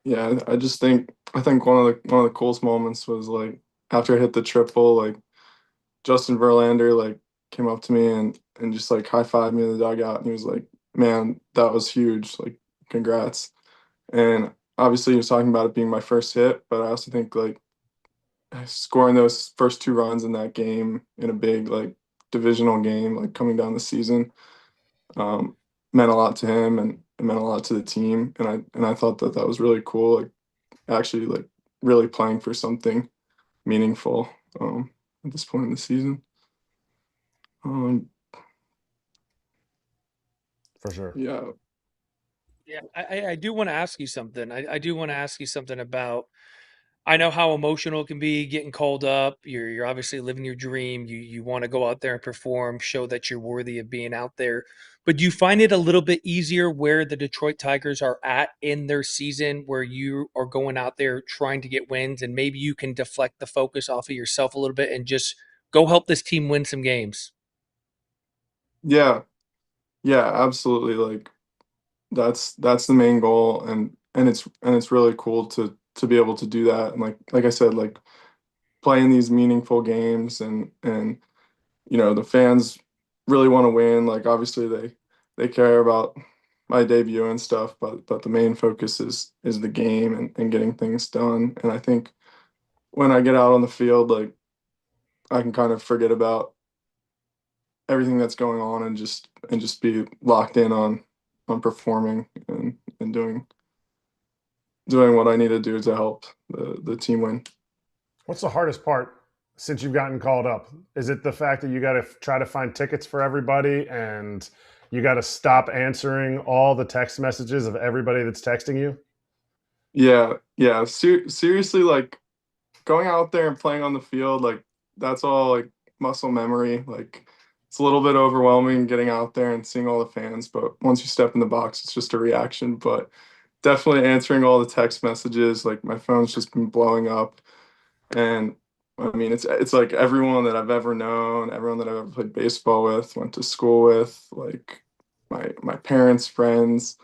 yeah, I think one of the coolest moments was like after I hit the triple, like Justin Verlander like came up to me and just like high-fived me in the dugout, and he was like, "Man, that was huge. Like, congrats." And obviously he was talking about it being my first hit, but I also think like scoring those first 2 runs in that game in a big like divisional game, like coming down the season, meant a lot to him, and it meant a lot to the team. And I thought that was really cool, like actually like really playing for something meaningful at this point in the season. For sure. Yeah. Yeah, I do want to ask you something. I do want to ask you something about I know how emotional it can be getting called up. You're obviously living your dream. You want to go out there and perform, show that you're worthy of being out there. But do you find it a little bit easier where the Detroit Tigers are at in their season, where you are going out there trying to get wins, and maybe you can deflect the focus off of yourself a little bit and just go help this team win some games? Yeah, yeah, absolutely. Like that's the main goal, and it's really cool to be able to do that. And like I said, like playing these meaningful games, and the fans really want to win. Like obviously they care about my debut and stuff, but the main focus is the game and getting things done. And I think when I get out on the field, like I can kind of forget about everything that's going on and just be locked in on performing and doing what I need to do to help the team win. What's the hardest part since you've gotten called up? Is it the fact that you got to try to find tickets for everybody and you got to stop answering all the text messages of everybody that's texting you? Yeah. Seriously, like going out there and playing on the field, like that's all like muscle memory. Like it's a little bit overwhelming getting out there and seeing all the fans, but once you step in the box, it's just a reaction. But definitely answering all the text messages, like my phone's just been blowing up. And I mean, it's like everyone that I've ever known, everyone that I've ever played baseball with, went to school with, like my parents' friends.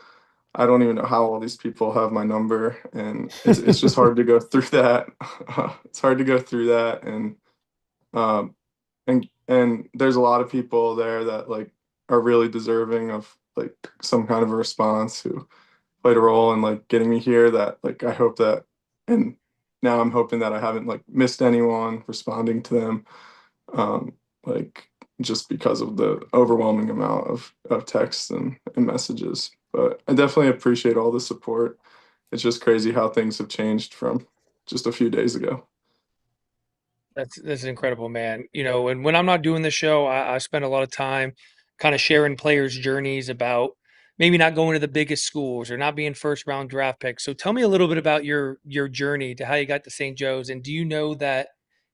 I don't even know how all these people have my number, and it's just hard to go through that. It's hard to go through that, um, and there's a lot of people there that like are really deserving of like some kind of a response who played a role in like getting me here. That like I hope that, and now I'm hoping that I haven't like missed anyone responding to them, like just because of the overwhelming amount of texts and messages. But I definitely appreciate all the support. It's just crazy how things have changed from just a few days ago. That's incredible, man. And when I'm not doing the show, I spend a lot of time kind of sharing players' journeys about maybe not going to the biggest schools or not being first round draft picks. So tell me a little bit about your journey to how you got to St. Joe's, and do you know that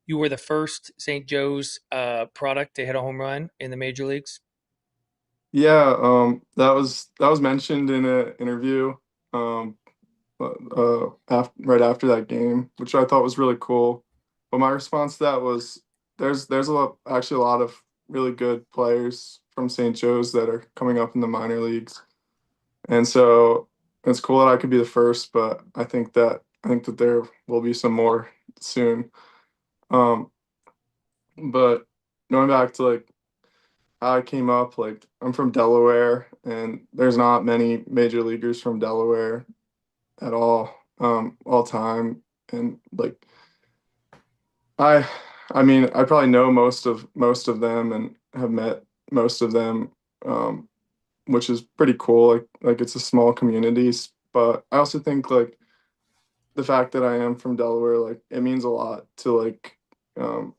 you were the first St. Joe's product to hit a home run in the major leagues? Yeah, that was mentioned in an interview, um, right after that game, which I thought was really cool. But my response to that was, there's actually a lot of really good players from St. Joe's that are coming up in the minor leagues, and so it's cool that I could be the first. But I think that there will be some more soon. Um, but going back to like how I came up, like I'm from Delaware, and there's not many major leaguers from Delaware at all time. And like I I mean, I probably know most of them and have met most of them, which is pretty cool. Like it's a small communities, but I also think like the fact that I am from Delaware, like it means a lot to like um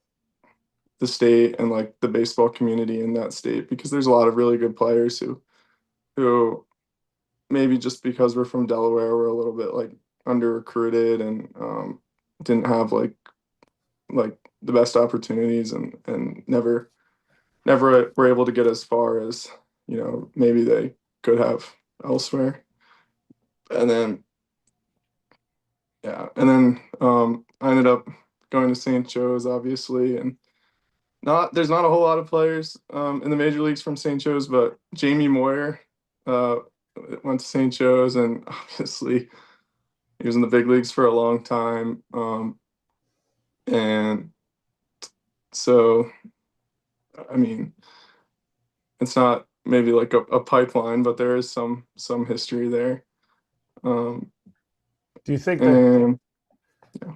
the state and like the baseball community in that state, because there's a lot of really good players who maybe just because we're from Delaware, we're a little bit like under recruited and didn't have like the best opportunities, and never were able to get as far as maybe they could have elsewhere. And then I ended up going to St. Joe's, obviously, and there's not a whole lot of players in the major leagues from St. Joe's, but Jamie Moyer uh, went to St. Joe's, and obviously he was in the big leagues for a long time. And so, I mean, it's not maybe like a pipeline, but there is some history there. Um, Do you think that and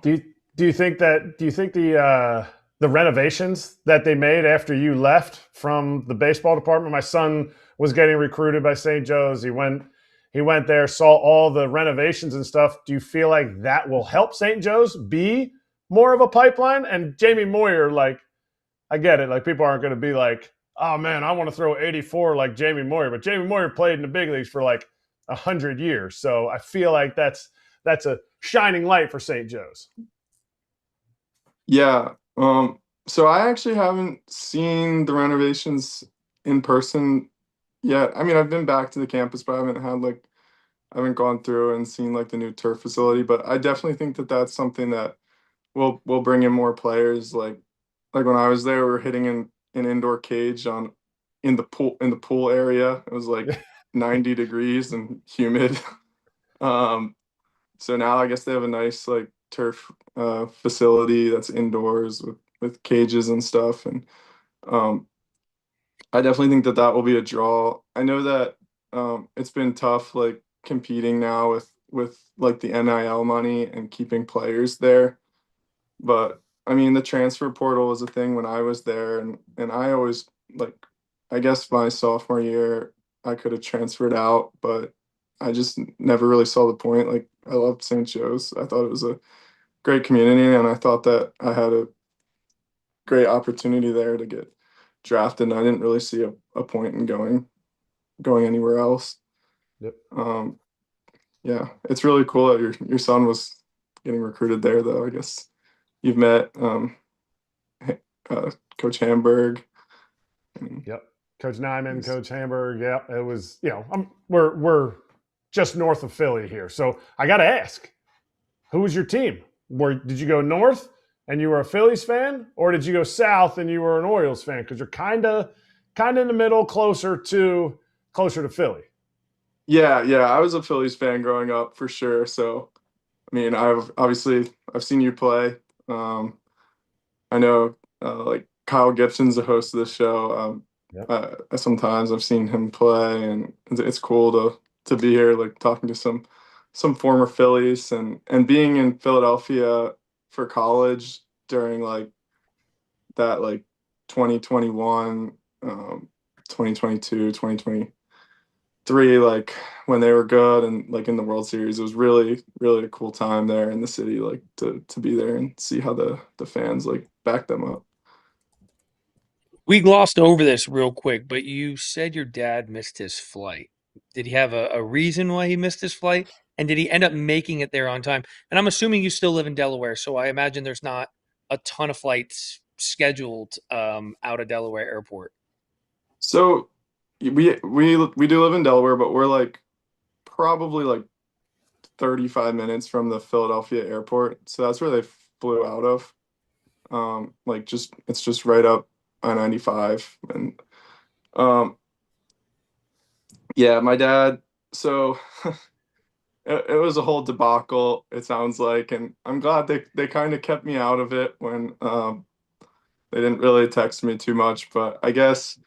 do you think the renovations that they made after you left from the baseball department? My son was getting recruited by St. Joe's. He went there, saw all the renovations and stuff. Do you feel like that will help St. Joe's be more of a pipeline? And Jamie Moyer, like, I get it. Like, people aren't going to be like, oh man, I want to throw 84 like Jamie Moyer. But Jamie Moyer played in the big leagues for like 100 years. So I feel like that's a shining light for St. Joe's. Yeah. So I actually haven't seen the renovations in person yet. I mean, I've been back to the campus, but I haven't gone through and seen like the new turf facility. But I definitely think that that's something that will bring in more players. Like when I was there, we were hitting an indoor cage on in the pool area. It was like 90 degrees and humid. Um, so now I guess they have a nice like turf facility that's indoors with cages and stuff, and um, I definitely think that that will be a draw. I know that it's been tough like competing now with like the NIL money and keeping players there, but I mean the transfer portal was a thing when I was there, and I always like I guess my sophomore year I could have transferred out, but I just never really saw the point. Like I loved St. Joe's. I thought it was a great community, and I thought that I had a great opportunity there to get drafted. And I didn't really see a point in going anywhere else. Yep. Yeah, it's really cool that your son was getting recruited there, though. I guess you've met Coach Hamburg. Yep. Coach Nyman, Coach Hamburg. Yep. It was, we're just north of Philly here. So I got to ask, who was your team? Did you go north and you were a Phillies fan, or did you go south and you were an Orioles fan? Because you're kind of in the middle, closer to Philly. Yeah, I was a Phillies fan growing up for sure. So, I mean, I've seen you play. I know like Kyle Gibson's the host of the show. Sometimes I've seen him play, and it's cool to be here, like talking to some former Phillies and being in Philadelphia for college during like that like 2021, 2022, 2023, like when they were good and like in the World Series. It was really, really a cool time there in the city, like to be there and see how the fans like back them up. We glossed over this real quick, but you said your dad missed his flight. Did he have a reason why he missed his flight? And did he end up making it there on time? And I'm assuming you still live in Delaware, so I imagine there's not a ton of flights scheduled out of Delaware Airport. So we do live in Delaware, but we're like probably like 35 minutes from the Philadelphia airport. So that's where they flew out of. Like it's just right up I-95. And yeah, my dad, so it was a whole debacle, it sounds like, and I'm glad they kind of kept me out of it when they didn't really text me too much, but I guess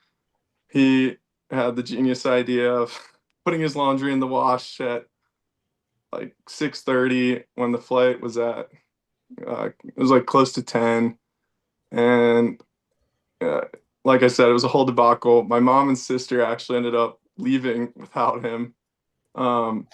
he had the genius idea of putting his laundry in the wash at like 6:30 when the flight was at it was like close to 10, and uh, like I said, it was a whole debacle. My mom and sister actually ended up leaving without him, um,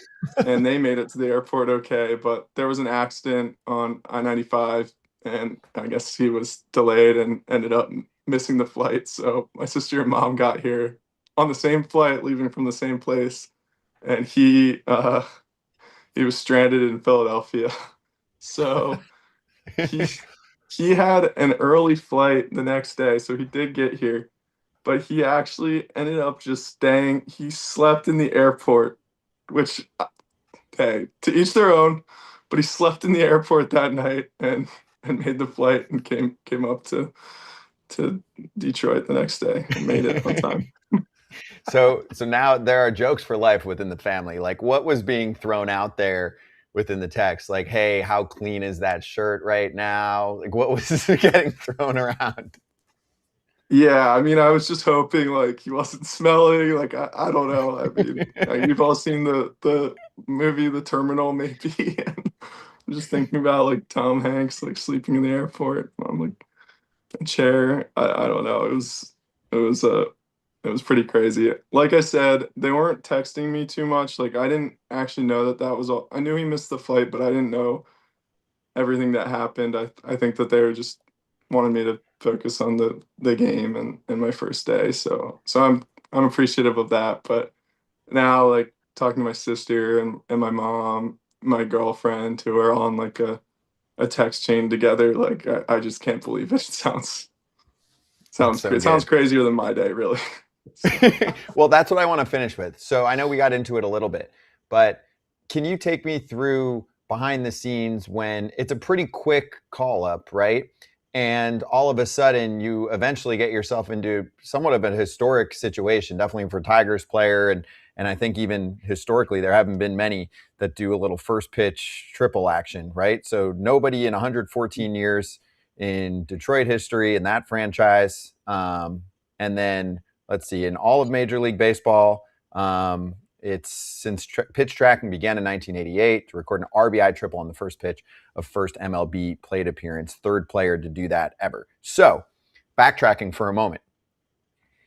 and they made it to the airport okay, but there was an accident on I-95, and I guess he was delayed and ended up missing the flight. So my sister and mom got here on the same flight, leaving from the same place, and he was stranded in Philadelphia. So he he had an early flight the next day, so he did get here, but he actually ended up just staying. He slept in the airport, which, hey, to each their own. But he slept in the airport that night and made the flight and came up to Detroit the next day and made it on time. So now there are jokes for life within the family. Like, what was being thrown out there within the text? Like, hey, how clean is that shirt right now? Like, what was getting thrown around? Yeah, I mean, I was just hoping like he wasn't smelling. Like I don't know. I mean, like, we've all seen the movie The Terminal, maybe. And I'm just thinking about like Tom Hanks like sleeping in the airport on like a chair. I don't know. It was it was pretty crazy. Like I said, they weren't texting me too much. Like I didn't actually know that that was all. I knew he missed the flight, but I didn't know everything that happened. I think that they were just wanted me to focus on the game and my first day. So I'm appreciative of that. But now like talking to my sister and my mom, my girlfriend, who are on like a text chain together. Like I just can't believe it. It sounds That's so it sounds good. crazier than my day, really. Well, that's what I want to finish with. So I know we got into it a little bit, but can you take me through behind the scenes when it's a pretty quick call up, right? And all of a sudden you eventually get yourself into somewhat of a historic situation, definitely for Tigers player. And I think even historically, there haven't been many that do a little first pitch triple action, right? So nobody in 114 years in Detroit history in that franchise. And then let's see, in all of Major League Baseball, it's since pitch tracking began in 1988 to record an RBI triple on the first pitch of first MLB plate appearance, third player to do that ever. So, backtracking for a moment,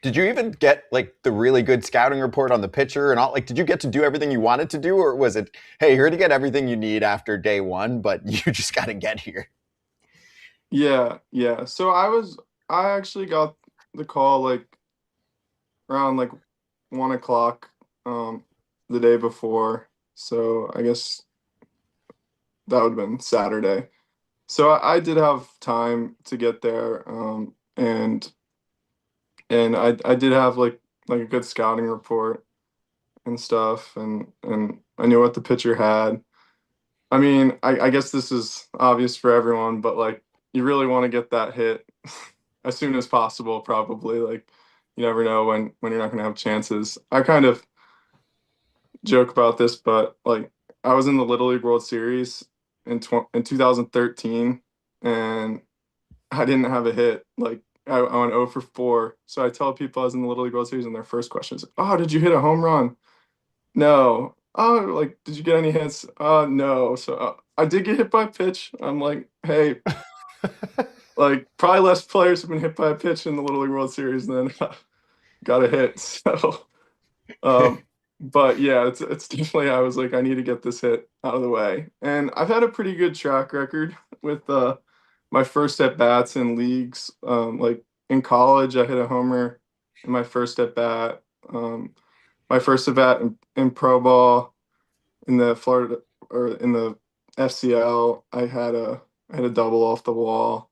did you even get like the really good scouting report on the pitcher and all? Like, did you get to do everything you wanted to do, or was it, hey, here to get everything you need after day one, but you just got to get here? Yeah. So I actually got the call like around like 1 o'clock the day before. So I guess that would have been Saturday. So I did have time to get there, and I did have like a good scouting report and stuff, and I knew what the pitcher had. I mean, I guess this is obvious for everyone, but like you really want to get that hit as soon as possible, probably. Like you never know when you're not going to have chances. I kind of joke about this, but like I was in the Little League World Series in 2013, and I didn't have a hit. Like I went 0 for 4. So I tell people I was in the Little League World Series, and their first question is, "Oh, did you hit a home run?" No. Oh, like, did you get any hits? No. So I did get hit by a pitch. I'm like, hey, like probably less players have been hit by a pitch in the Little League World Series than got a hit. So, but yeah, it's definitely, I was like, I need to get this hit out of the way. And I've had a pretty good track record with my first at bats in leagues. Like in college, I hit a homer in my first at bat. My first at bat in pro ball in the Florida or in the FCL, I had a double off the wall.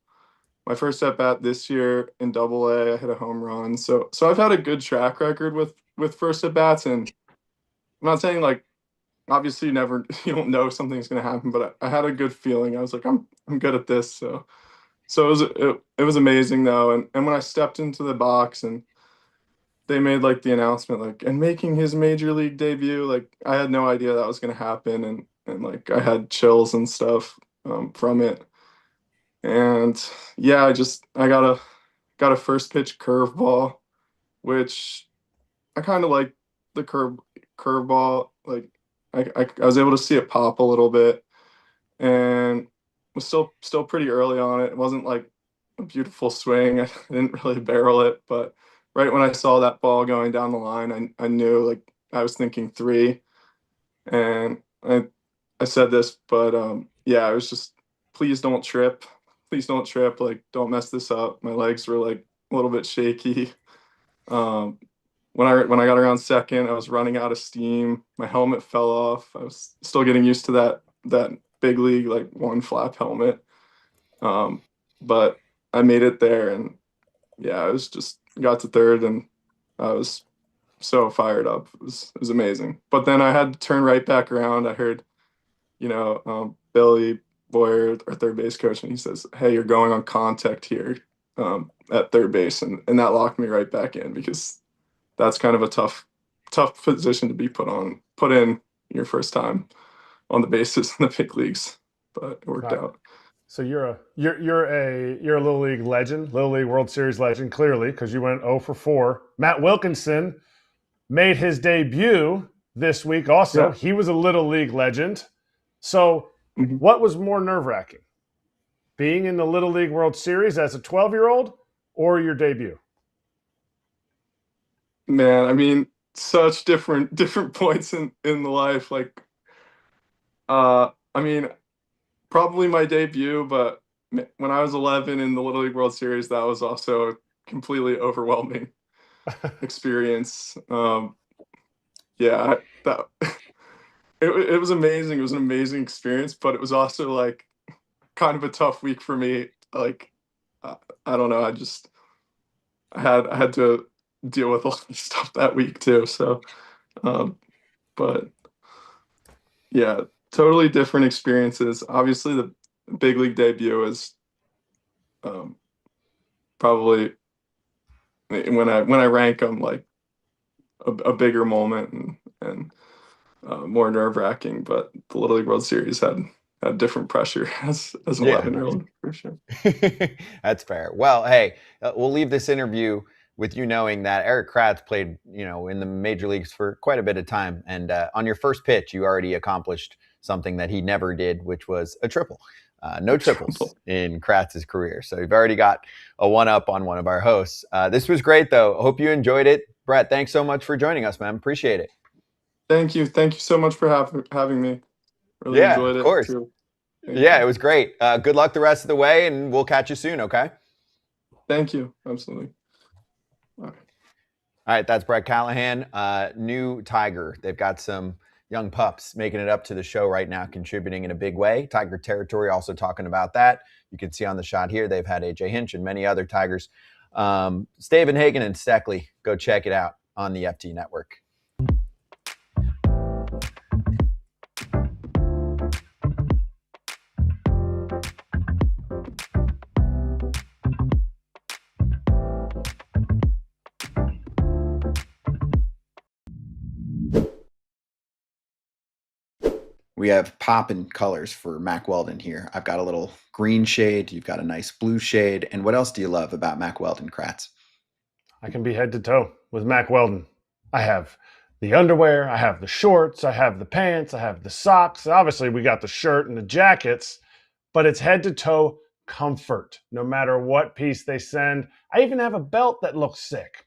My first at bat this year in Double A, I hit a home run. So I've had a good track record with first at bats, and I'm not saying like obviously you don't know something's gonna happen, but I had a good feeling. I was like I'm good at this. So it was amazing though, and when I stepped into the box and they made like the announcement like and making his major league debut, like I had no idea that was gonna happen, and like I had chills and stuff from it. And yeah, I got a first pitch curveball, which I kind of like the curveball. Like I was able to see it pop a little bit, and was still pretty early on it. It wasn't like a beautiful swing. I didn't really barrel it, but right when I saw that ball going down the line, I knew like I was thinking 3, and I said this, but yeah, I was just please don't trip. Please don't trip. Like, don't mess this up. My legs were like a little bit shaky. Um, when I got around second, I was running out of steam. My helmet fell off. I was still getting used to that big league like one flap helmet. But I made it there, and yeah, I was just got to third, and I was so fired up. It was amazing. But then I had to turn right back around. I heard, Billy Boyer, our third base coach, and he says, "Hey, you're going on contact here at third base," and that locked me right back in, because that's kind of a tough position to be put in your first time on the bases in the big leagues. But it worked out. So you're a Little League legend, Little League World Series legend, clearly, because you went 0 for 4. Matt Wilkinson made his debut this week also. Yeah. He was a Little League legend. So what was more nerve-wracking? Being in the Little League World Series as a 12-year-old or your debut? Man, I mean, such different points in the life. Like, I mean, probably my debut, but when I was 11 in the Little League World Series, that was also a completely overwhelming experience. Yeah, that it was amazing. It was an amazing experience, but it was also like kind of a tough week for me. Like, I don't know. I had to deal with a lot of stuff that week too. So, but yeah, totally different experiences. Obviously, the big league debut is probably when I rank them like a bigger moment and more nerve wracking. But the Little League World Series had different pressure as an 11-year-old for sure. That's fair. Well, hey, we'll leave this interview with you knowing that Erik Kratz played, in the major leagues for quite a bit of time. And on your first pitch, you already accomplished something that he never did, which was a triple. No triples in Kratz's career. So you've already got a one-up on one of our hosts. This was great, though. Hope you enjoyed it. Brett, thanks so much for joining us, man. Appreciate it. Thank you. Thank you so much for having me. Really enjoyed it. Of course. It was great. Good luck the rest of the way, and we'll catch you soon, okay? Thank you. Absolutely. All right, that's Brett Callahan, new Tiger. They've got some young pups making it up to the show right now, contributing in a big way. Tiger territory, also talking about that. You can see on the shot here, they've had AJ Hinch and many other Tigers. Stavenhagen and Steckley, go check it out on the FT Network. We have poppin' colors for Mack Weldon here. I've got a little green shade. You've got a nice blue shade. And what else do you love about Mack Weldon, Kratz? I can be head to toe with Mack Weldon. I have the underwear. I have the shorts. I have the pants. I have the socks. Obviously, we got the shirt and the jackets. But it's head to toe comfort, no matter what piece they send. I even have a belt that looks sick.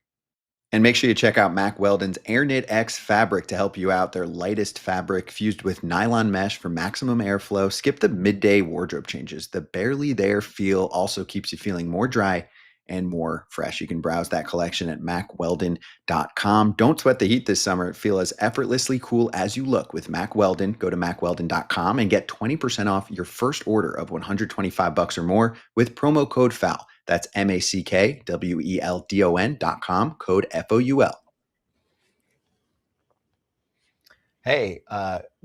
And make sure you check out Mack Weldon's AirKnit X fabric to help you out. Their lightest fabric fused with nylon mesh for maximum airflow. Skip the midday wardrobe changes. The barely there feel also keeps you feeling more dry and more fresh. You can browse that collection at MackWeldon.com. Don't sweat the heat this summer. Feel as effortlessly cool as you look with Mack Weldon. Go to MackWeldon.com and get 20% off your first order of $125 or more with promo code FOUL. That's MackWeldon.com, code FOUL. Hey,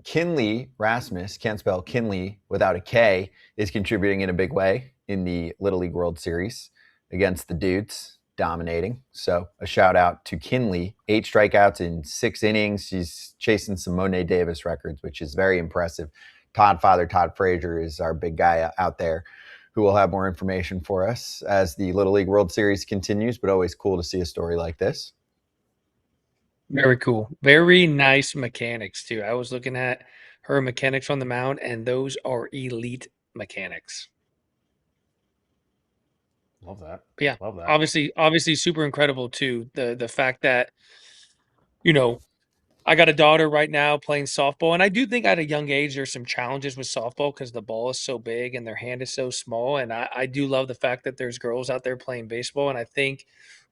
Kinley Rasmus, can't spell Kinley without a K, is contributing in a big way in the Little League World Series against the Dudes, dominating. So a shout out to Kinley, 8 strikeouts in 6 innings. He's chasing some Monet Davis records, which is very impressive. Todd Frazier is our big guy out there, who will have more information for us as the Little League World Series continues, but always cool to see a story like this. Very cool. Very nice mechanics, too. I was looking at her mechanics on the mound, and those are elite mechanics. Love that. Yeah. Love that. Obviously super incredible, too. The fact that, I got a daughter right now playing softball, and I do think at a young age there's some challenges with softball because the ball is so big and their hand is so small. And I do love the fact that there's girls out there playing baseball. And I think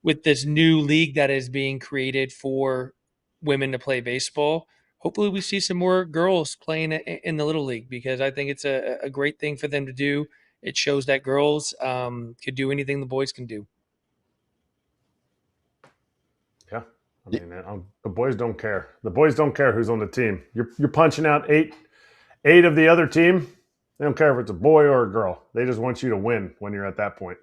with this new league that is being created for women to play baseball, hopefully we see some more girls playing in the Little League, because I think it's a great thing for them to do. It shows that girls could do anything the boys can do. Yeah. I mean, the boys don't care. The boys don't care who's on the team. You're punching out eight of the other team. They don't care if it's a boy or a girl. They just want you to win when you're at that point.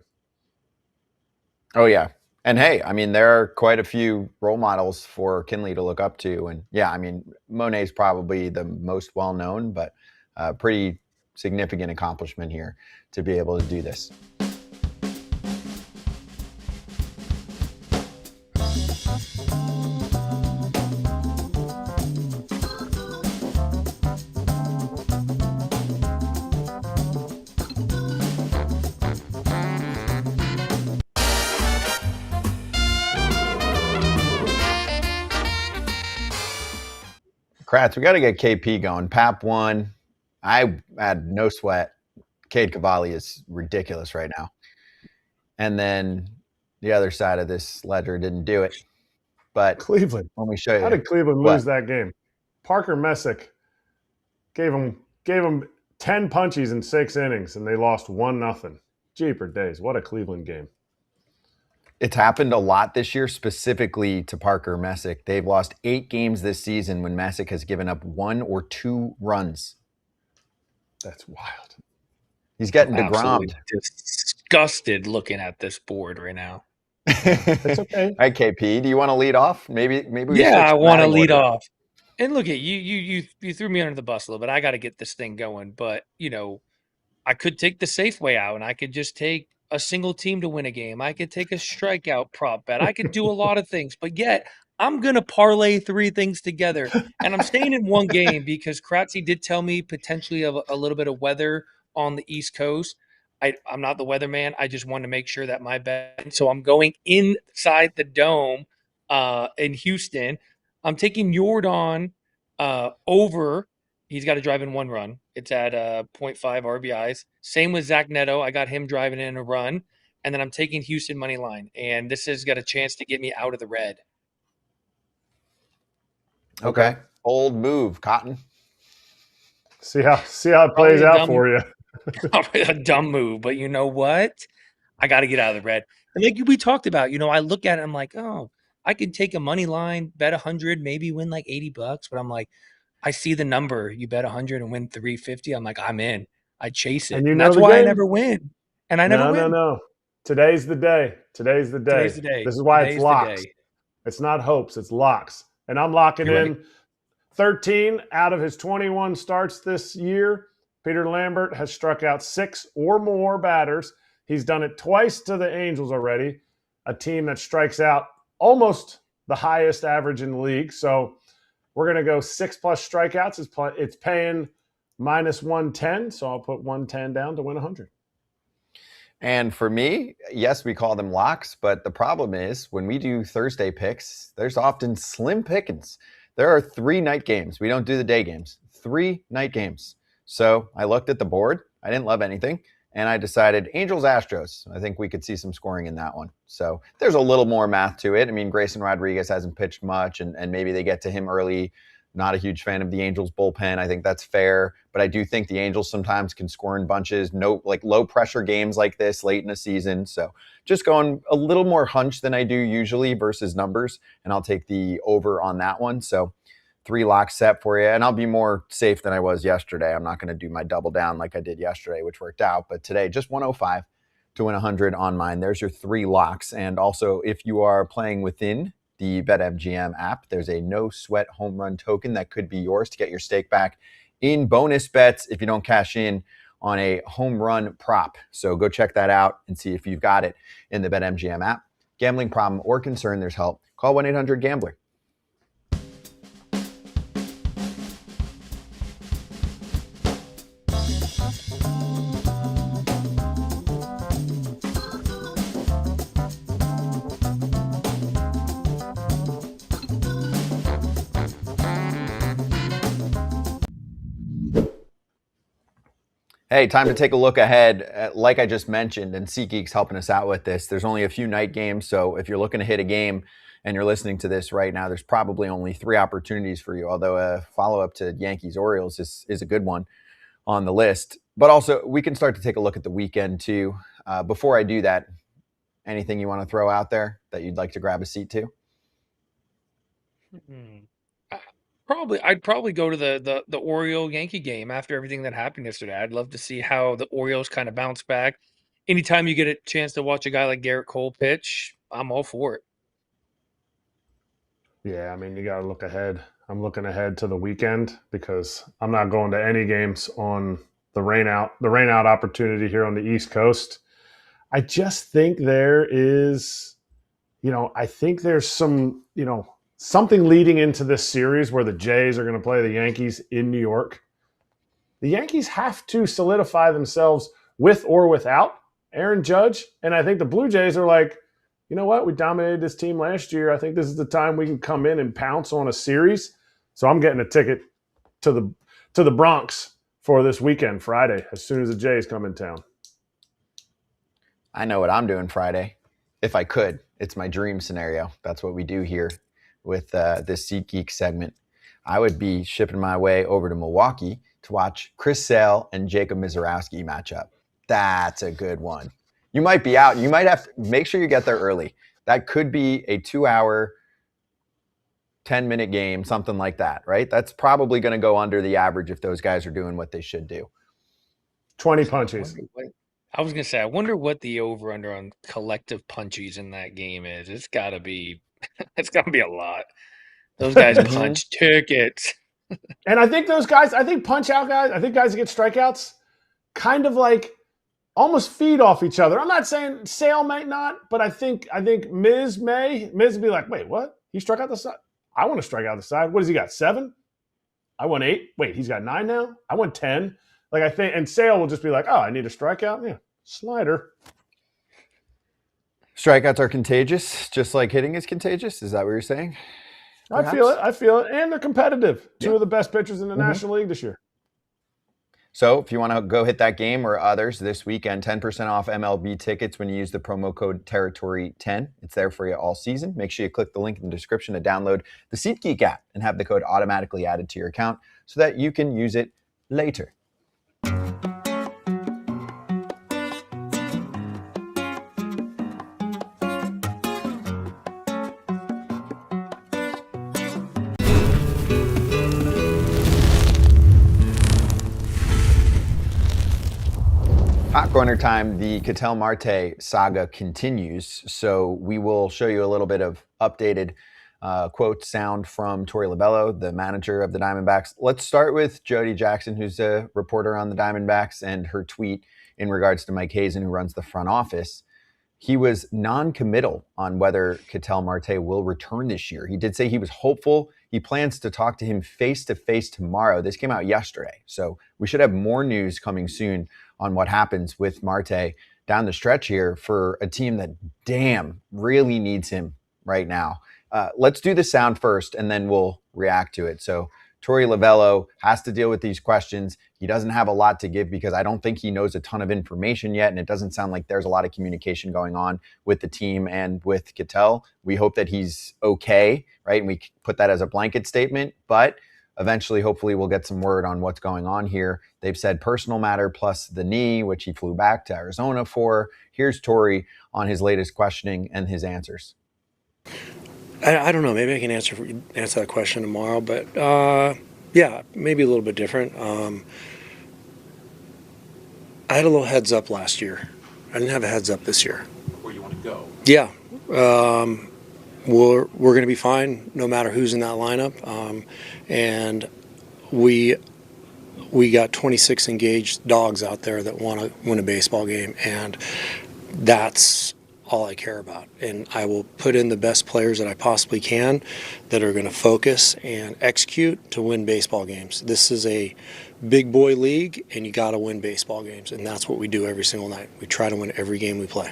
Oh, yeah. And hey, I mean, there are quite a few role models for Kinley to look up to. And yeah, I mean, Monet's probably the most well-known, but pretty significant accomplishment here to be able to do this. Kratz, we got to get KP going. Pap won. I had no sweat. Cade Cavalli is ridiculous right now. And then the other side of this ledger didn't do it. But Cleveland. Let me show you. How did Cleveland lose that game? Parker Messick gave him 10 punchies in 6 innings, and they lost 1-0. Jeeper days. What a Cleveland game. It's happened a lot this year, specifically to Parker Messick. They've lost 8 games this season when Messick has given up 1 or 2 runs. That's wild. He's getting Absolutely DeGrommed. disgusted looking at this board right now. It's okay. All right, KP, do you want to lead off? Maybe we Yeah, I want to batting lead order. off. And look at you threw me under the bus a little bit. I got to get this thing going, but I could take the safe way out, and I could just take a single team to win a game. I could take a strikeout prop bet. I could do a lot of things, but yet I'm going to parlay 3 things together. And I'm staying in one game because Kratz did tell me potentially of a little bit of weather on the East Coast. I'm not the weatherman. I just wanted to make sure that my bet. So I'm going inside the dome in Houston. I'm taking Jordan over. He's got to drive in 1 run. It's at 0.5 RBIs. Same with Zach Neto. I got him driving in a run. And then I'm taking Houston money line. And this has got a chance to get me out of the red. Okay. Old move, Cotton. See how it plays out for you. Probably a dumb move, but you know what? I got to get out of the red. And like we talked about, I look at it, I'm like, oh, I could take a money line, bet 100, maybe win like $80. But I'm like, I see the number. You bet 100 and win 350. I'm like, I'm in. I chase it. And that's why I never win. And I never win. No. Today's the day. Today's the day. This is why it's locks. It's not hopes. It's locks. And I'm locking in 13 out of his 21 starts this year. Peter Lambert has struck out 6 or more batters. He's done it twice to the Angels already, a team that strikes out almost the highest average in the league. So we're going to go 6+ strikeouts. It's paying -110, so I'll put 110 down to win 100. And for me, yes, we call them locks, but the problem is when we do Thursday picks, there's often slim pickings. There are 3 night games. We don't do the day games. 3 night games. So I looked at the board. I didn't love anything. And I decided Angels Astros. I think we could see some scoring in that one. So there's a little more math to it. I mean, Grayson Rodriguez hasn't pitched much, and maybe they get to him early. Not a huge fan of the Angels bullpen. I think that's fair. But I do think the Angels sometimes can score in bunches. No, like low pressure games like this late in the season. So just going a little more hunch than I do usually versus numbers. And I'll take the over on that one. So 3 locks set for you. And I'll be more safe than I was yesterday. I'm not going to do my double down like I did yesterday, which worked out. But today, just 105 to win 100 on mine. There's your 3 locks. And also, if you are playing within the BetMGM app, there's a no sweat home run token that could be yours to get your stake back in bonus bets if you don't cash in on a home run prop. So go check that out and see if you've got it in the BetMGM app. Gambling problem or concern, there's help. Call 1-800-GAMBLER. Hey, time to take a look ahead. Like I just mentioned, and SeatGeek's helping us out with this, there's only a few night games, so if you're looking to hit a game and you're listening to this right now, there's probably only 3 opportunities for you, although a follow-up to Yankees-Orioles is a good one on the list. But also, we can start to take a look at the weekend, too. Before I do that, anything you want to throw out there that you'd like to grab a seat to? I'd probably go to the Oriole Yankee game after everything that happened yesterday. I'd love to see how the Orioles kind of bounce back. Anytime you get a chance to watch a guy like Garrett Cole pitch, I'm all for it. Yeah, I mean, you got to look ahead. I'm looking ahead to the weekend because I'm not going to any games on the rain out opportunity here on the East Coast. I just think there is, I think there's some, something leading into this series where the Jays are going to play the Yankees in New York. The Yankees have to solidify themselves with or without Aaron Judge. And I think the Blue Jays are like, you know what? We dominated this team last year. I think this is the time we can come in and pounce on a series. So I'm getting a ticket to the Bronx for this weekend, Friday, as soon as the Jays come in town. I know what I'm doing Friday. If I could. It's my dream scenario. That's what we do here with this SeatGeek segment. I would be shipping my way over to Milwaukee to to watch Chris Sale and Jacob Mizorowski match up. That's a good one. You might be out. You might have to make sure you get there early. That could be a 2-hour, 10-minute game, something like that, right? That's probably going to go under the average if those guys are doing what they should do. 20 punches. I was going to say, I wonder what the over-under on collective punchies in that game is. It's got to be a lot. Those guys punch tickets. And I think those guys, punch out guys, I think guys that get strikeouts kind of like almost feed off each other. I'm not saying Sale might not, but I think Miz would be like, wait, what? He struck out the side? I want to strike out the side. What has he got, 7? I won 8. Wait, he's got 9 now? I won 10. Like, I think, and Sale will just be like, oh, I need a strikeout? Yeah, slider. Strikeouts are contagious, just like hitting is contagious. Is that what you're saying? Perhaps? I feel it. And they're competitive. Two of the best pitchers in the National League this year. So if you want to go hit that game or others this weekend, 10% off MLB tickets when you use the promo code Territory10. It's there for you all season. Make sure you click the link in the description to download the SeatGeek app and have the code automatically added to your account so that you can use it later. Hot Corner time, the Ketel Marte saga continues. So we will show you a little bit of updated quote sound from Torey Lovullo, the manager of the Diamondbacks. Let's start with Jody Jackson, who's a reporter on the Diamondbacks, and her tweet in regards to Mike Hazen, who runs the front office. He was non-committal on whether Ketel Marte will return this year. He did say he was hopeful. He plans to talk to him face-to-face tomorrow. This came out yesterday, so we should have more news coming soon on what happens with Marte down the stretch here for a team that, damn, really needs him right now. Let's do the sound first, and then we'll react to it. So Torey Lovullo has to deal with these questions. He doesn't have a lot to give because I don't think he knows a ton of information yet, and it doesn't sound like there's a lot of communication going on with the team and with Ketel. We hope that he's okay, right? And we put that as a blanket statement, but eventually, hopefully, we'll get some word on what's going on here. They've said personal matter plus the knee, which he flew back to Arizona for. Here's Torey on his latest questioning and his answers. I don't know. Maybe I can answer that question tomorrow, but yeah, maybe a little bit different. I had a little heads up last year. I didn't have a heads up this year. Where you want to go? Yeah, we're going to be fine no matter who's in that lineup, and we got 26 engaged dogs out there that want to win a baseball game, and that's all I care about. And I will put in the best players that I possibly can that are going to focus and execute to win baseball games. This is a big boy league, and you got to win baseball games, and that's what we do every single night. We try to win every game we play.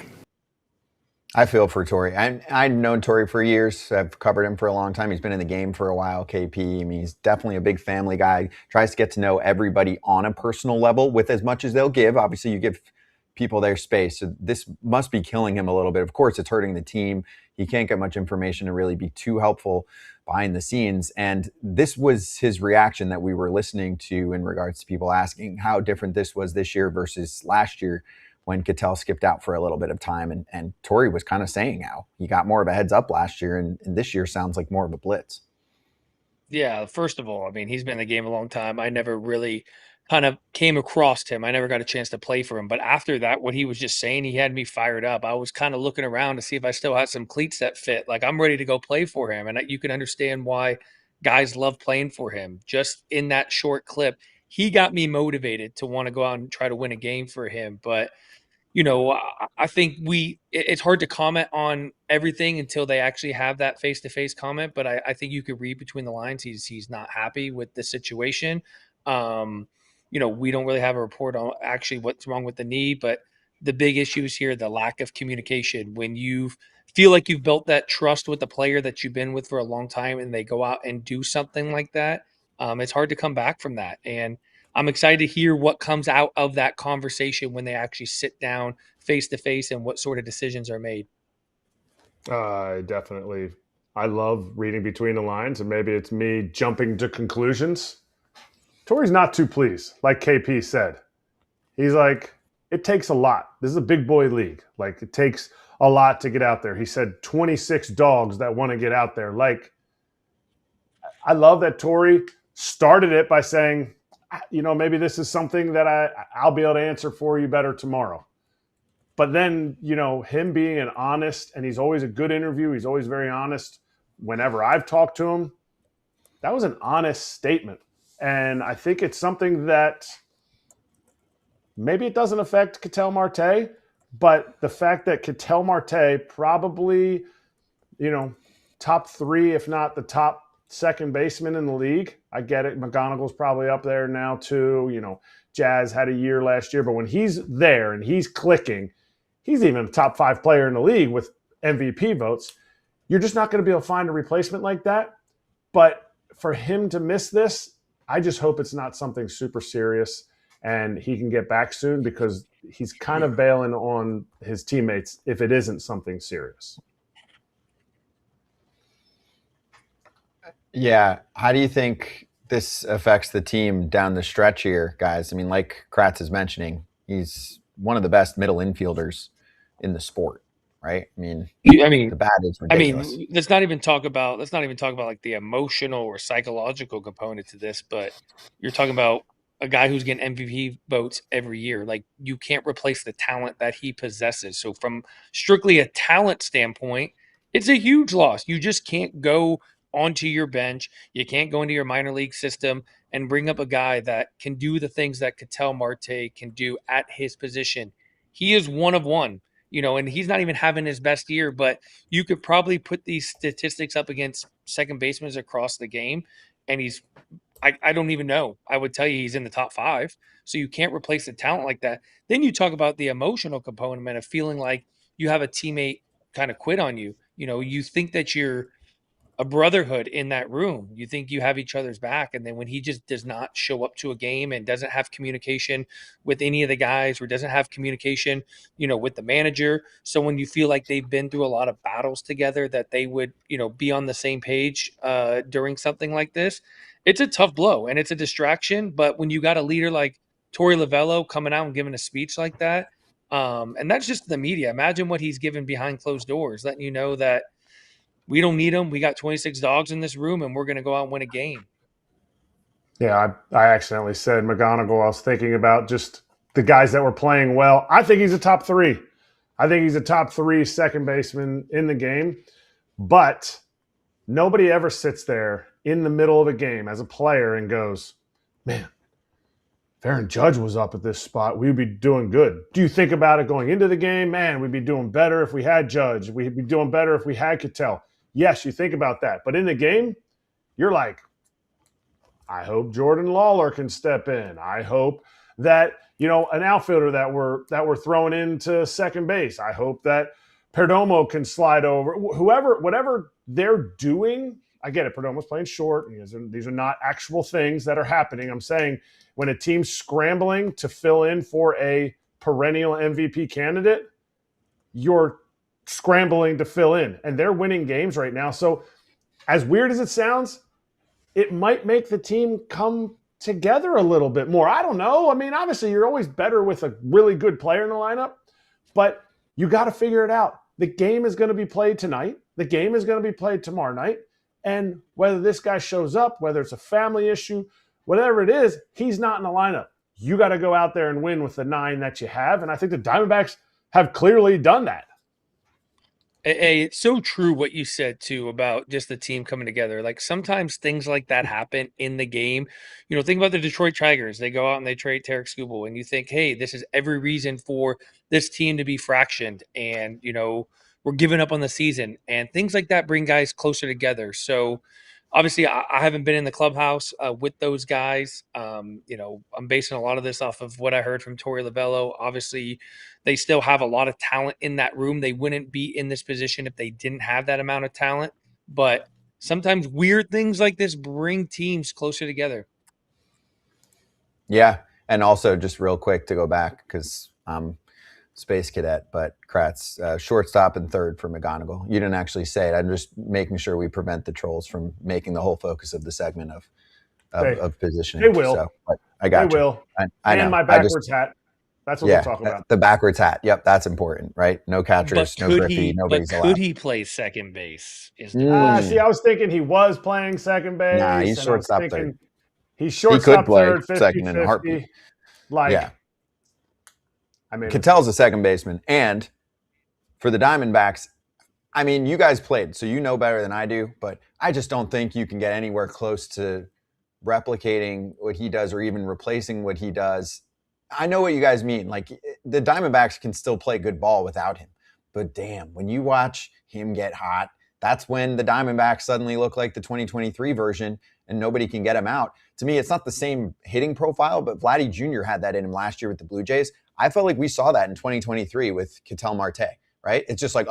I feel for Torey. I've known Torey for years. I've covered him for a long time. He's been in the game for a while, KP. I mean, he's definitely a big family guy. Tries to get to know everybody on a personal level with as much as they'll give. Obviously, you give people their space. So this must be killing him a little bit. Of course, it's hurting the team. He can't get much information to really be too helpful behind the scenes. And this was his reaction that we were listening to in regards to people asking how different this was this year versus last year when Ketel skipped out for a little bit of time. And Torey was kind of saying how he got more of a heads up last year, and this year sounds like more of a blitz. Yeah, first of all, I mean, he's been in the game a long time. I never really kind of came across him. I never got a chance to play for him. But after that, what he was just saying, he had me fired up. I was kind of looking around to see if I still had some cleats that fit. Like, I'm ready to go play for him. And you can understand why guys love playing for him. Just in that short clip, he got me motivated to want to go out and try to win a game for him. But you know, I think it's hard to comment on everything until they actually have that face-to-face comment. But I think you could read between the lines. He's not happy with the situation. You know, we don't really have a report on actually what's wrong with the knee, but the big issues here, the lack of communication. When you feel like you've built that trust with the player that you've been with for a long time and they go out and do something like that, it's hard to come back from that. And I'm excited to hear what comes out of that conversation when they actually sit down face to face and what sort of decisions are made. Definitely. I love reading between the lines, and maybe it's me jumping to conclusions. Torrey's not too pleased, like KP said. He's like, it takes a lot. This is a big boy league. Like, it takes a lot to get out there. He said 26 dogs that want to get out there. Like, I love that Torrey started it by saying, maybe this is something that I'll be able to answer for you better tomorrow. But then, him being an honest, and he's always a good interview. He's always very honest. Whenever I've talked to him, that was an honest statement. And I think it's something that maybe it doesn't affect Ketel Marte, but the fact that Ketel Marte probably, top 3, if not the top second baseman in the league. I get it. McGonagall's probably up there now too. Jazz had a year last year, but when he's there and he's clicking, he's even a top 5 player in the league with MVP votes. You're just not going to be able to find a replacement like that. But for him to miss this, I just hope it's not something super serious and he can get back soon, because he's kind of bailing on his teammates if it isn't something serious. Yeah. How do you think this affects the team down the stretch here, guys? I mean, like Kratz is mentioning, he's one of the best middle infielders in the sport, right? I mean, the bat is ridiculous. Let's not even talk about like the emotional or psychological component to this, but you're talking about a guy who's getting MVP votes every year. Like, you can't replace the talent that he possesses. So from strictly a talent standpoint, it's a huge loss. You just can't go onto your bench. You can't go into your minor league system and bring up a guy that can do the things that Ketel Marte can do at his position. He is one of one, and he's not even having his best year, but you could probably put these statistics up against second basemen across the game, and I don't even know. I would tell you he's in the top 5. So you can't replace a talent like that. Then you talk about the emotional component of feeling like you have a teammate kind of quit on you. You think that you're a brotherhood in that room. You think you have each other's back. And then when he just does not show up to a game and doesn't have communication with any of the guys, or doesn't have communication, with the manager. So when you feel like they've been through a lot of battles together, that they would, be on the same page during something like this, it's a tough blow and it's a distraction. But when you got a leader like Torey Lovullo coming out and giving a speech like that, and that's just the media. Imagine what he's given behind closed doors, letting you know that we don't need him. We got 26 dogs in this room, and we're going to go out and win a game. Yeah, I accidentally said McGonigal. I was thinking about just the guys that were playing well. I think he's a top 3. I think he's a top 3 second baseman in the game. But nobody ever sits there in the middle of a game as a player and goes, man, if Aaron Judge was up at this spot, we'd be doing good. Do you think about it going into the game? Man, we'd be doing better if we had Judge. We'd be doing better if we had Ketel. Yes, you think about that. But in the game, you're like, I hope Jordan Lawler can step in. I hope that, an outfielder that we're throwing into second base. I hope that Perdomo can slide over. Whatever they're doing, I get it. Perdomo's playing short. These are not actual things that are happening. I'm saying when a team's scrambling to fill in for a perennial MVP candidate, you're scrambling to fill in, and they're winning games right now. So as weird as it sounds, it might make the team come together a little bit more. I don't know. I mean, obviously you're always better with a really good player in the lineup, but you got to figure it out. The game is going to be played tonight. The game is going to be played tomorrow night. And whether this guy shows up, whether it's a family issue, whatever it is, he's not in the lineup. You got to go out there and win with the 9 that you have. And I think the Diamondbacks have clearly done that. Hey, it's so true what you said too about just the team coming together. Like, sometimes things like that happen in the game. Think about the Detroit Tigers. They go out and they trade Tarek Skubal, and you think, hey, this is every reason for this team to be fractioned, and we're giving up on the season, and things like that bring guys closer together. So obviously I haven't been in the clubhouse with those guys. I'm basing a lot of this off of what I heard from Torey Lovullo. Obviously, they still have a lot of talent in that room. They wouldn't be in this position if they didn't have that amount of talent. But sometimes weird things like this bring teams closer together. Yeah. And also, just real quick to go back, because I'm Space Cadet, but Kratz, shortstop and third for McGonigal. You didn't actually say it. I'm just making sure we prevent the trolls from making the whole focus of the segment of of positioning. They will. So, but I got They you. will. I know. And my backwards hat. That's what we'll talk about. The backwards hat. Yep, that's important, right? No catchers, But no Griffey, nobody's allowed. could he play second base? See, I was thinking he was playing second base. Nah, he's shortstop third. He's shortstop third, 50, second in a heartbeat. I mean, Ketel's a second baseman. And for the Diamondbacks, I mean, you guys played, so you know better than I do, but I just don't think you can get anywhere close to replicating what he does or even replacing what he does. I know what you guys mean. Like, the Diamondbacks can still play good ball without him. But damn, when you watch him get hot, that's when the Diamondbacks suddenly look like the 2023 version and nobody can get him out. To me, it's not the same hitting profile, but Vladdy Jr. had that in him last year with the Blue Jays. I felt like we saw that in 2023 with Ketel Marte, right? It's just like,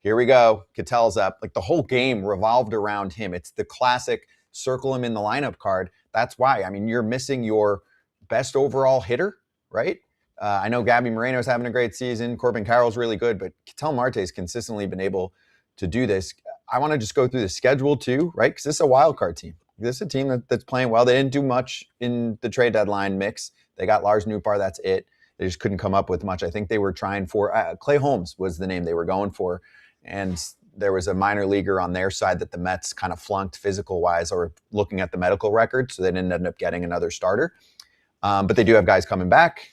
here we go. Ketel's up. Like, the whole game revolved around him. It's the classic circle him in the lineup card. That's why. I mean, you're missing your best overall hitter, right? I know Gabby Moreno's having a great season. Corbin Carroll's really good, but Ketel Marte's consistently been able to do this. I want to just go through the schedule too, right? Because this is a wild card team. This is a team that's playing well. They didn't do much in the trade deadline mix. They got Lars Nootbaar. That's it. They just couldn't come up with much. I think they were trying for Clay Holmes was the name they were going for. And there was a minor leaguer on their side that the Mets kind of flunked physical-wise or looking at the medical record, so they didn't end up getting another starter. But they do have guys coming back.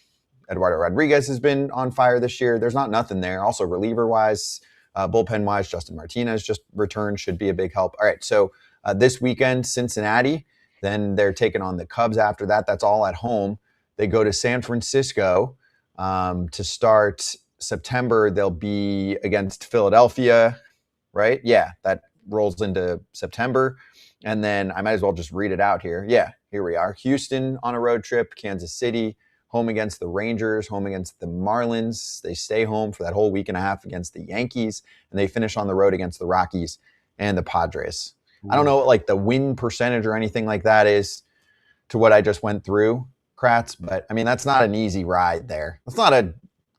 Eduardo Rodriguez has been on fire this year. There's not nothing there. Also, reliever-wise, bullpen-wise, Justin Martinez just returned, should be a big help. All right, so this weekend, Cincinnati. Then they're taking on the Cubs after that. That's all at home. They go to San Francisco to start September. They'll be against Philadelphia, right? Yeah, that rolls into September. And then I might as well just read it out here. Yeah, here we are. Houston on a road trip, Kansas City, home against the Rangers, home against the Marlins. They stay home for that whole week and a half against the Yankees, and they finish on the road against the Rockies and the Padres. I don't know what like the win percentage or anything like that is to what I just went through, Kratz, but I mean, that's not an easy ride there. It's not a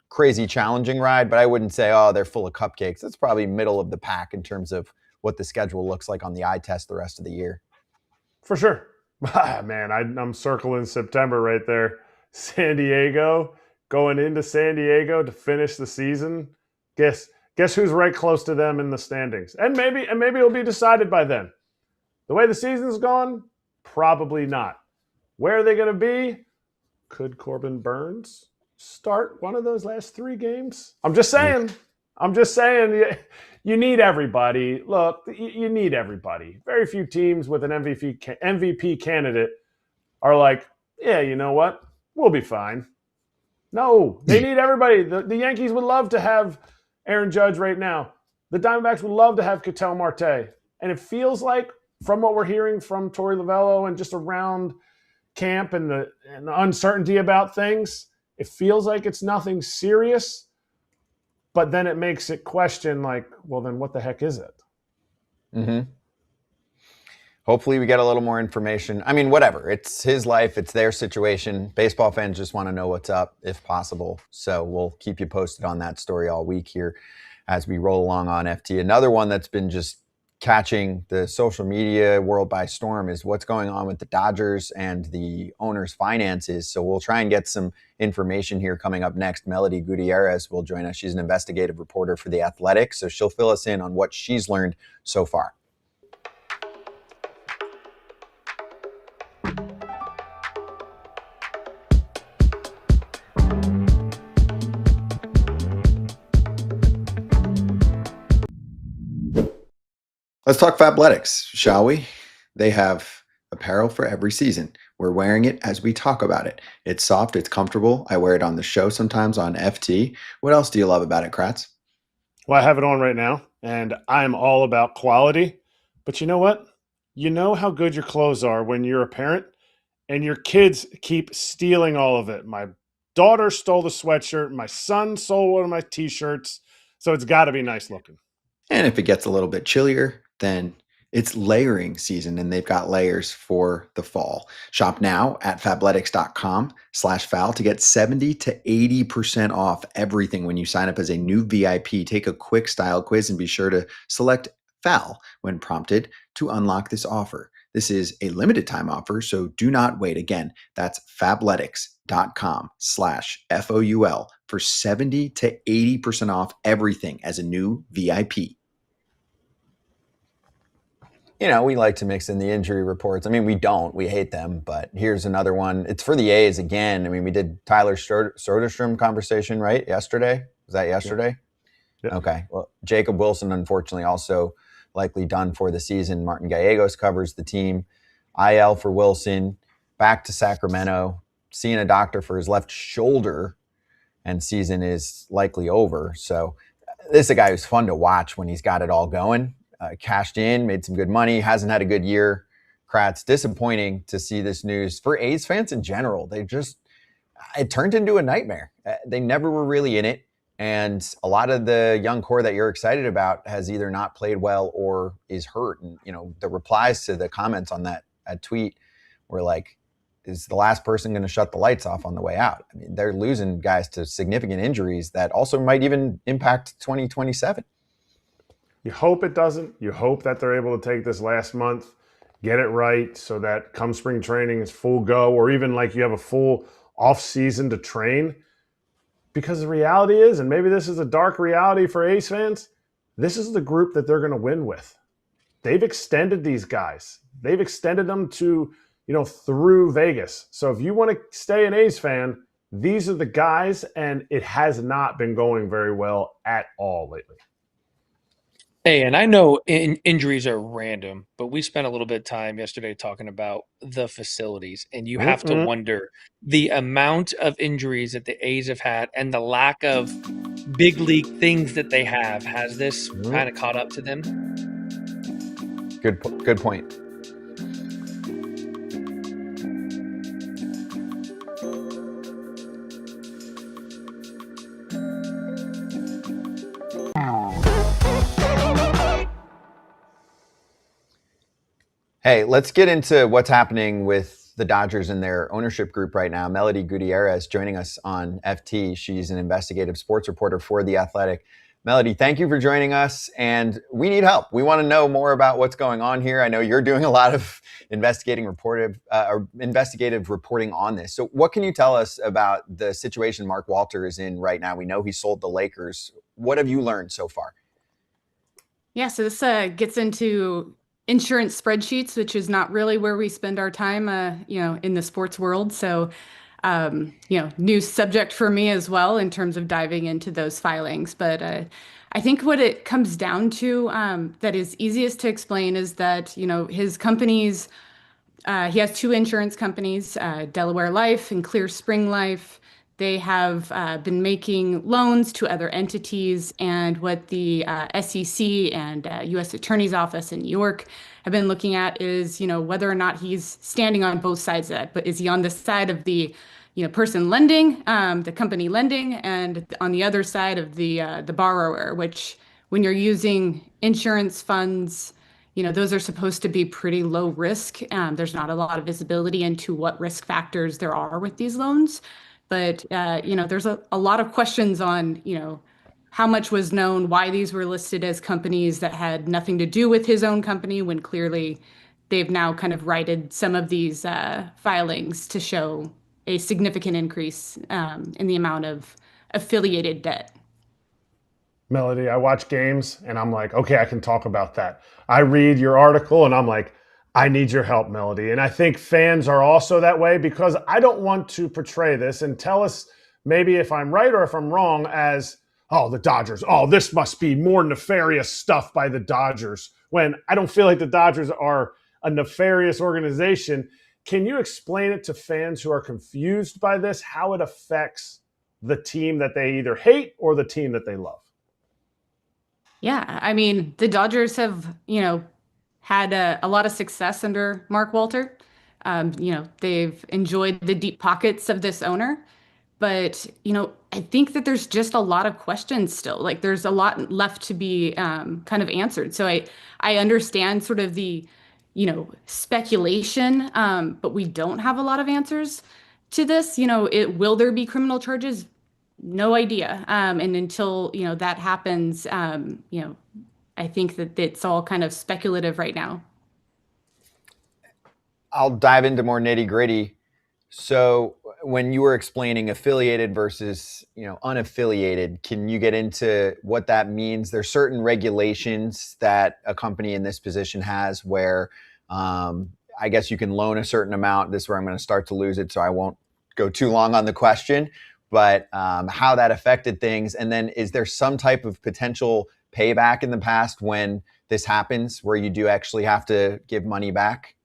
crazy challenging ride, but I wouldn't say, oh, they're full of cupcakes. That's probably middle of the pack in terms of what the schedule looks like on the eye test the rest of the year. For sure. Man, I'm circling September right there. San Diego, going into San Diego to finish the season. Guess who's right close to them in the standings? And maybe it'll be decided by then. The way the season's gone, probably not. Where are they going to be? Could Corbin Burns start one of those last 3 games? I'm just saying. You need everybody. Look, you need everybody. Very few teams with an MVP candidate are like, yeah, you know what? We'll be fine. No, they need everybody. The Yankees would love to have Aaron Judge right now. The Diamondbacks would love to have Ketel Marte. And it feels like, from what we're hearing from Torey Lovullo and just around camp and the uncertainty about things, it feels like it's nothing serious. But then it makes it question, like, well, then what the heck is it? Mm-hmm. Hopefully we get a little more information. I mean, whatever. It's his life. It's their situation. Baseball fans just want to know what's up, if possible. So we'll keep you posted on that story all week here as we roll along on FT. Another one that's been just catching the social media world by storm is what's going on with the Dodgers and the owner's finances. So we'll try and get some information here coming up next. Melody Gutierrez will join us. She's an investigative reporter for The Athletic, so she'll fill us in on what she's learned so far. Let's talk Fabletics, shall we? They have apparel for every season. We're wearing it as we talk about it. It's soft, it's comfortable. I wear it on the show sometimes on FT. What else do you love about it, Kratz? Well, I have it on right now, and I'm all about quality. But you know what? You know how good your clothes are when you're a parent, and your kids keep stealing all of it. My daughter stole the sweatshirt. My son stole one of my T-shirts. So it's got to be nice looking. And if it gets a little bit chillier, then it's layering season, and they've got layers for the fall. Shop now at fabletics.com/foul to get 70 to 80% off everything when you sign up as a new VIP. Take a quick style quiz and be sure to select foul when prompted to unlock this offer. This is a limited time offer, so do not wait. Again, that's fabletics.com/FOUL for 70 to 80% off everything as a new VIP. You know, we like to mix in the injury reports. I mean, we don't. We hate them. But here's another one. It's for the A's again. I mean, we did Tyler Soderstrom conversation, right? Yesterday? Was that yesterday? Yeah. Okay. Well, Jacob Willson, unfortunately, also likely done for the season. Martin Gallegos covers the team. IL for Willson. Back to Sacramento. Seeing a doctor for his left shoulder. And season is likely over. So this is a guy who's fun to watch when he's got it all going. Cashed in, made some good money, hasn't had a good year. Kratz, disappointing to see this news for A's fans in general. It turned into a nightmare. They never were really in it. And a lot of the young core that you're excited about has either not played well or is hurt. And, you know, the replies to the comments on that tweet were like, is the last person going to shut the lights off on the way out? I mean, they're losing guys to significant injuries that also might even impact 2027. You hope it doesn't. You hope that they're able to take this last month, get it right so that come spring training is full go, or even like you have a full off season to train. Because the reality is, and maybe this is a dark reality for A's fans, this is the group that they're going to win with. They've extended these guys. They've extended them to, you know, through Vegas. So if you want to stay an A's fan, these are the guys, and it has not been going very well at all lately. Hey, and I know injuries are random, but we spent a little bit of time yesterday talking about the facilities, and you have to wonder the amount of injuries that the A's have had and the lack of big league things that they have. Has this kind of caught up to them? Good point. Hey, let's get into what's happening with the Dodgers and their ownership group right now. Melody Gutierrez joining us on FT. She's an investigative sports reporter for The Athletic. Melody, thank you for joining us, and we need help. We want to know more about what's going on here. I know you're doing a lot of investigative reporting on this. So what can you tell us about the situation Mark Walter is in right now? We know he sold the Lakers. What have you learned so far? Yeah, so this gets into insurance spreadsheets, which is not really where we spend our time, in the sports world. So, new subject for me as well in terms of diving into those filings. But I think what it comes down to that is easiest to explain is that, his companies, he has two insurance companies, Delaware Life and Clear Spring Life. They have been making loans to other entities, and what the SEC and U.S. Attorney's Office in New York have been looking at is, whether or not he's standing on both sides of that. But is he on the side of the, person lending, the company lending, and on the other side of the borrower? Which, when you're using insurance funds, those are supposed to be pretty low risk. There's not a lot of visibility into what risk factors there are with these loans. But, there's a lot of questions on, how much was known, why these were listed as companies that had nothing to do with his own company, when clearly they've now kind of righted some of these filings to show a significant increase in the amount of affiliated debt. Melody, I watch games and I'm like, okay, I can talk about that. I read your article and I'm like, I need your help, Melody. And I think fans are also that way, because I don't want to portray this and tell us maybe if I'm right or if I'm wrong as, oh, the Dodgers, oh, this must be more nefarious stuff by the Dodgers, when I don't feel like the Dodgers are a nefarious organization. Can you explain it to fans who are confused by this, how it affects the team that they either hate or the team that they love? Yeah, I mean, the Dodgers have, had a lot of success under Mark Walter. They've enjoyed the deep pockets of this owner. But, I think that there's just a lot of questions still. Like, there's a lot left to be kind of answered. So I understand sort of the, speculation, but we don't have a lot of answers to this. Will there be criminal charges? No idea. And until, that happens, I think that it's all kind of speculative right now. I'll dive into more nitty gritty. So when you were explaining affiliated versus, unaffiliated, can you get into what that means? There's certain regulations that a company in this position has where I guess you can loan a certain amount. This is where I'm going to start to lose it, so I won't go too long on the question. But how that affected things. And then is there some type of potential payback in the past when this happens where you do actually have to give money back?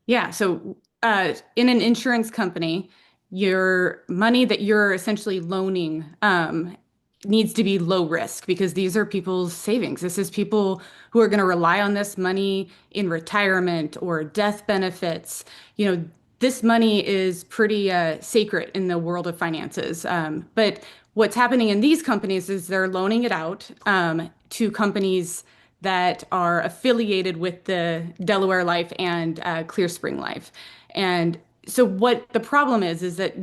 Yeah. So in an insurance company, your money that you're essentially loaning needs to be low risk because these are people's savings. This is people who are going to rely on this money in retirement or death benefits. This money is pretty sacred in the world of finances. But what's happening in these companies is they're loaning it out to companies that are affiliated with the Delaware Life and Clear Spring Life. And so what the problem is that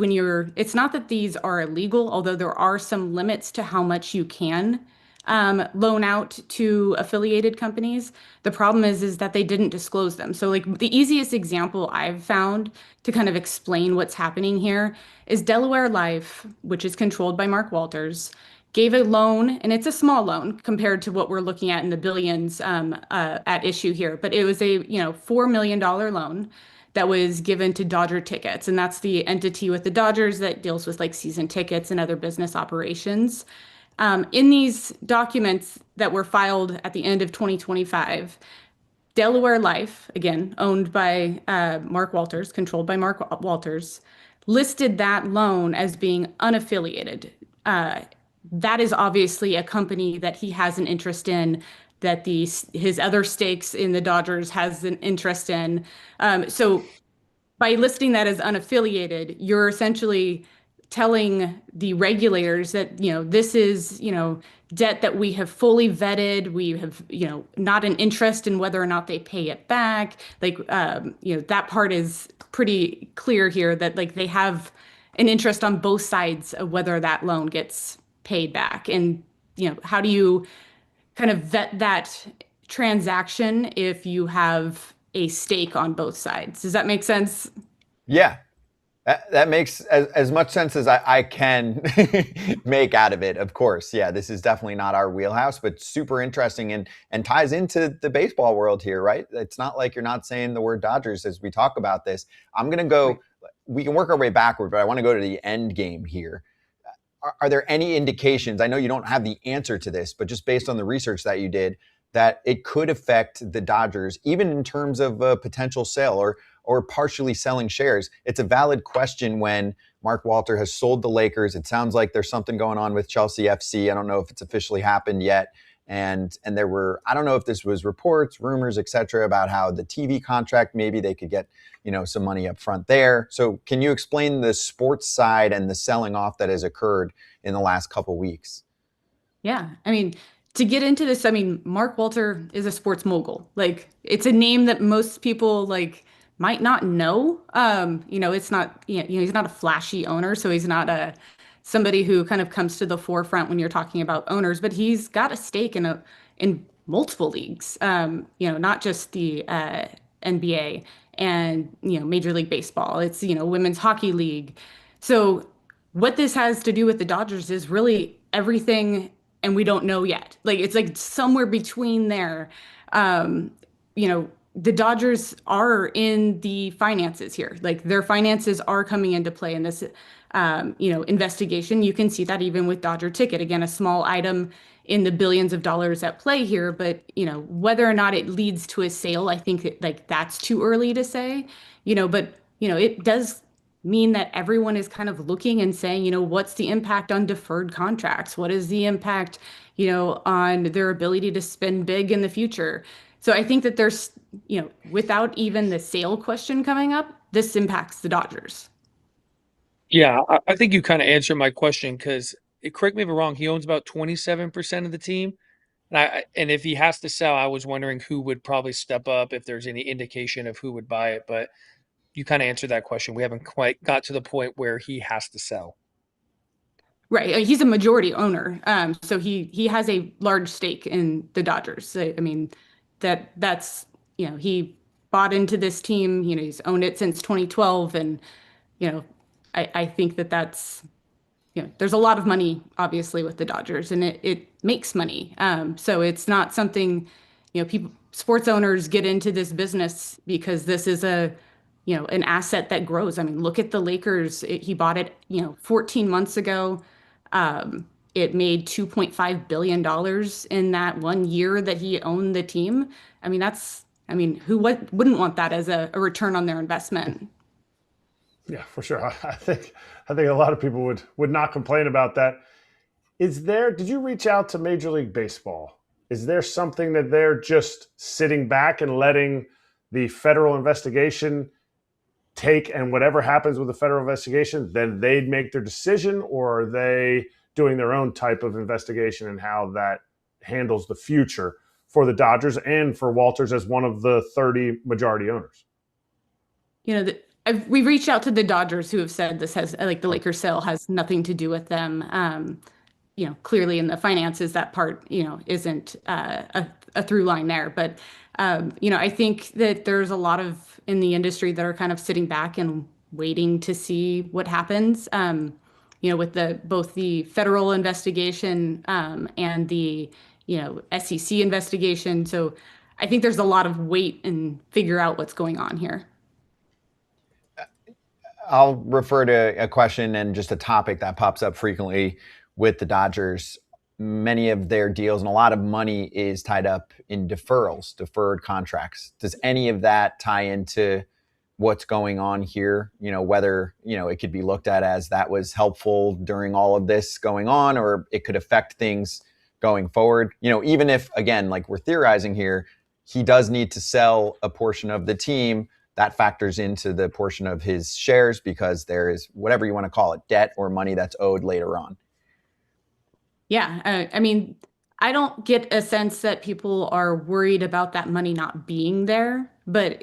it's not that these are illegal, although there are some limits to how much you can loan out to affiliated companies. The problem is that they didn't disclose them. So like the easiest example I've found to kind of explain what's happening here is Delaware Life, which is controlled by Mark Walters, gave a loan, and it's a small loan compared to what we're looking at in the billions at issue here. But it was a $4 million loan that was given to Dodger Tickets, and that's the entity with the Dodgers that deals with like season tickets and other business operations. In these documents that were filed at the end of 2025, Delaware Life, again owned by Mark Walters, controlled by Mark Walters, listed that loan as being unaffiliated. That is obviously a company that he has an interest in, that his other stakes in the Dodgers has an interest in. So by listing that as unaffiliated, you're essentially telling the regulators that, this is, debt that we have fully vetted. We have, not an interest in whether or not they pay it back. Like, that part is pretty clear here that like they have an interest on both sides of whether that loan gets paid back. And, how do you kind of vet that transaction if you have a stake on both sides? Does that make sense? Yeah, that makes as much sense as I can make out of it. Of course, yeah, this is definitely not our wheelhouse, but super interesting and ties into the baseball world here, right? It's not like you're not saying the word Dodgers as we talk about this. I'm going to go, we can work our way backward, but I want to go to the end game here. Are there any indications, I know you don't have the answer to this, but just based on the research that you did, that it could affect the Dodgers, even in terms of a potential sale or partially selling shares? It's a valid question when Mark Walter has sold the Lakers. It sounds like there's something going on with Chelsea FC. I don't know if it's officially happened yet. And there were, I don't know if this was reports, rumors, et cetera, about how the TV contract, maybe they could get, some money up front there. So can you explain the sports side and the selling off that has occurred in the last couple weeks? Yeah. I mean, to get into this, Mark Walter is a sports mogul. Like, it's a name that most people might not know. It's not, he's not a flashy owner, so he's not somebody who kind of comes to the forefront when you're talking about owners, but he's got a stake in multiple leagues, not just the NBA and, Major League Baseball. It's, Women's Hockey League. So what this has to do with the Dodgers is really everything, and we don't know yet. Like, it's like somewhere between there. The Dodgers are in the finances here. Like, their finances are coming into play in this, investigation. You can see that even with Dodger Ticket, again, a small item in the billions of dollars at play here. But, whether or not it leads to a sale, I think that's too early to say, but, it does mean that everyone is kind of looking and saying, what's the impact on deferred contracts? What is the impact, on their ability to spend big in the future? So I think that there's, without even the sale question coming up, this impacts the Dodgers. Yeah, I think you kind of answered my question because, correct me if I'm wrong, he owns about 27% of the team. And if he has to sell, I was wondering who would probably step up if there's any indication of who would buy it. But you kind of answered that question. We haven't quite got to the point where he has to sell. Right. He's a majority owner. So he has a large stake in the Dodgers. That's, he bought into this team. He's owned it since 2012, and I think that's there's a lot of money obviously with the Dodgers, and it makes money. So it's not something sports owners get into this business because this is an asset that grows. I mean, look at the Lakers. He bought it 14 months ago. It made $2.5 billion in that 1 year that he owned the team. I mean, who wouldn't want that as a return on their investment? Yeah, for sure. I think a lot of people would not complain about that. Did you reach out to Major League Baseball? Is there something that they're just sitting back and letting the federal investigation take, and whatever happens with the federal investigation, then they'd make their decision, or are they doing their own type of investigation and how that handles the future for the Dodgers and for Walters as one of the 30 majority owners? We reached out to the Dodgers, who have said this has, like, the Lakers sale has nothing to do with them. Clearly in the finances, that part, isn't a through line there. But, I think that there's a lot of in the industry that are kind of sitting back and waiting to see what happens, with both the federal investigation and the, SEC investigation. So I think there's a lot of wait and figure out what's going on here. I'll refer to a question and just a topic that pops up frequently with the Dodgers. Many of their deals and a lot of money is tied up in deferred contracts. Does any of that tie into what's going on here? Whether, it could be looked at as that was helpful during all of this going on, or it could affect things going forward. Even if, again, like we're theorizing here, he does need to sell a portion of the team, that factors into the portion of his shares because there is, whatever you want to call it, debt or money that's owed later on. Yeah. I don't get a sense that people are worried about that money not being there, but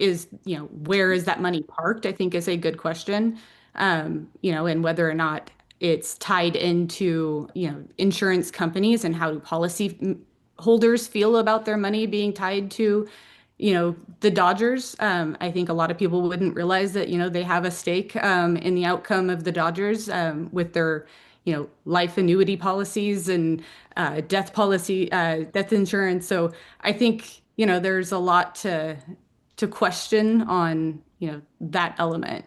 where is that money parked, I think is a good question. And whether or not it's tied into, insurance companies and how do policy holders feel about their money being tied to, the Dodgers. I think a lot of people wouldn't realize that, they have a stake in the outcome of the Dodgers with their, life annuity policies and death insurance. So I think, there's a lot to question on, that element.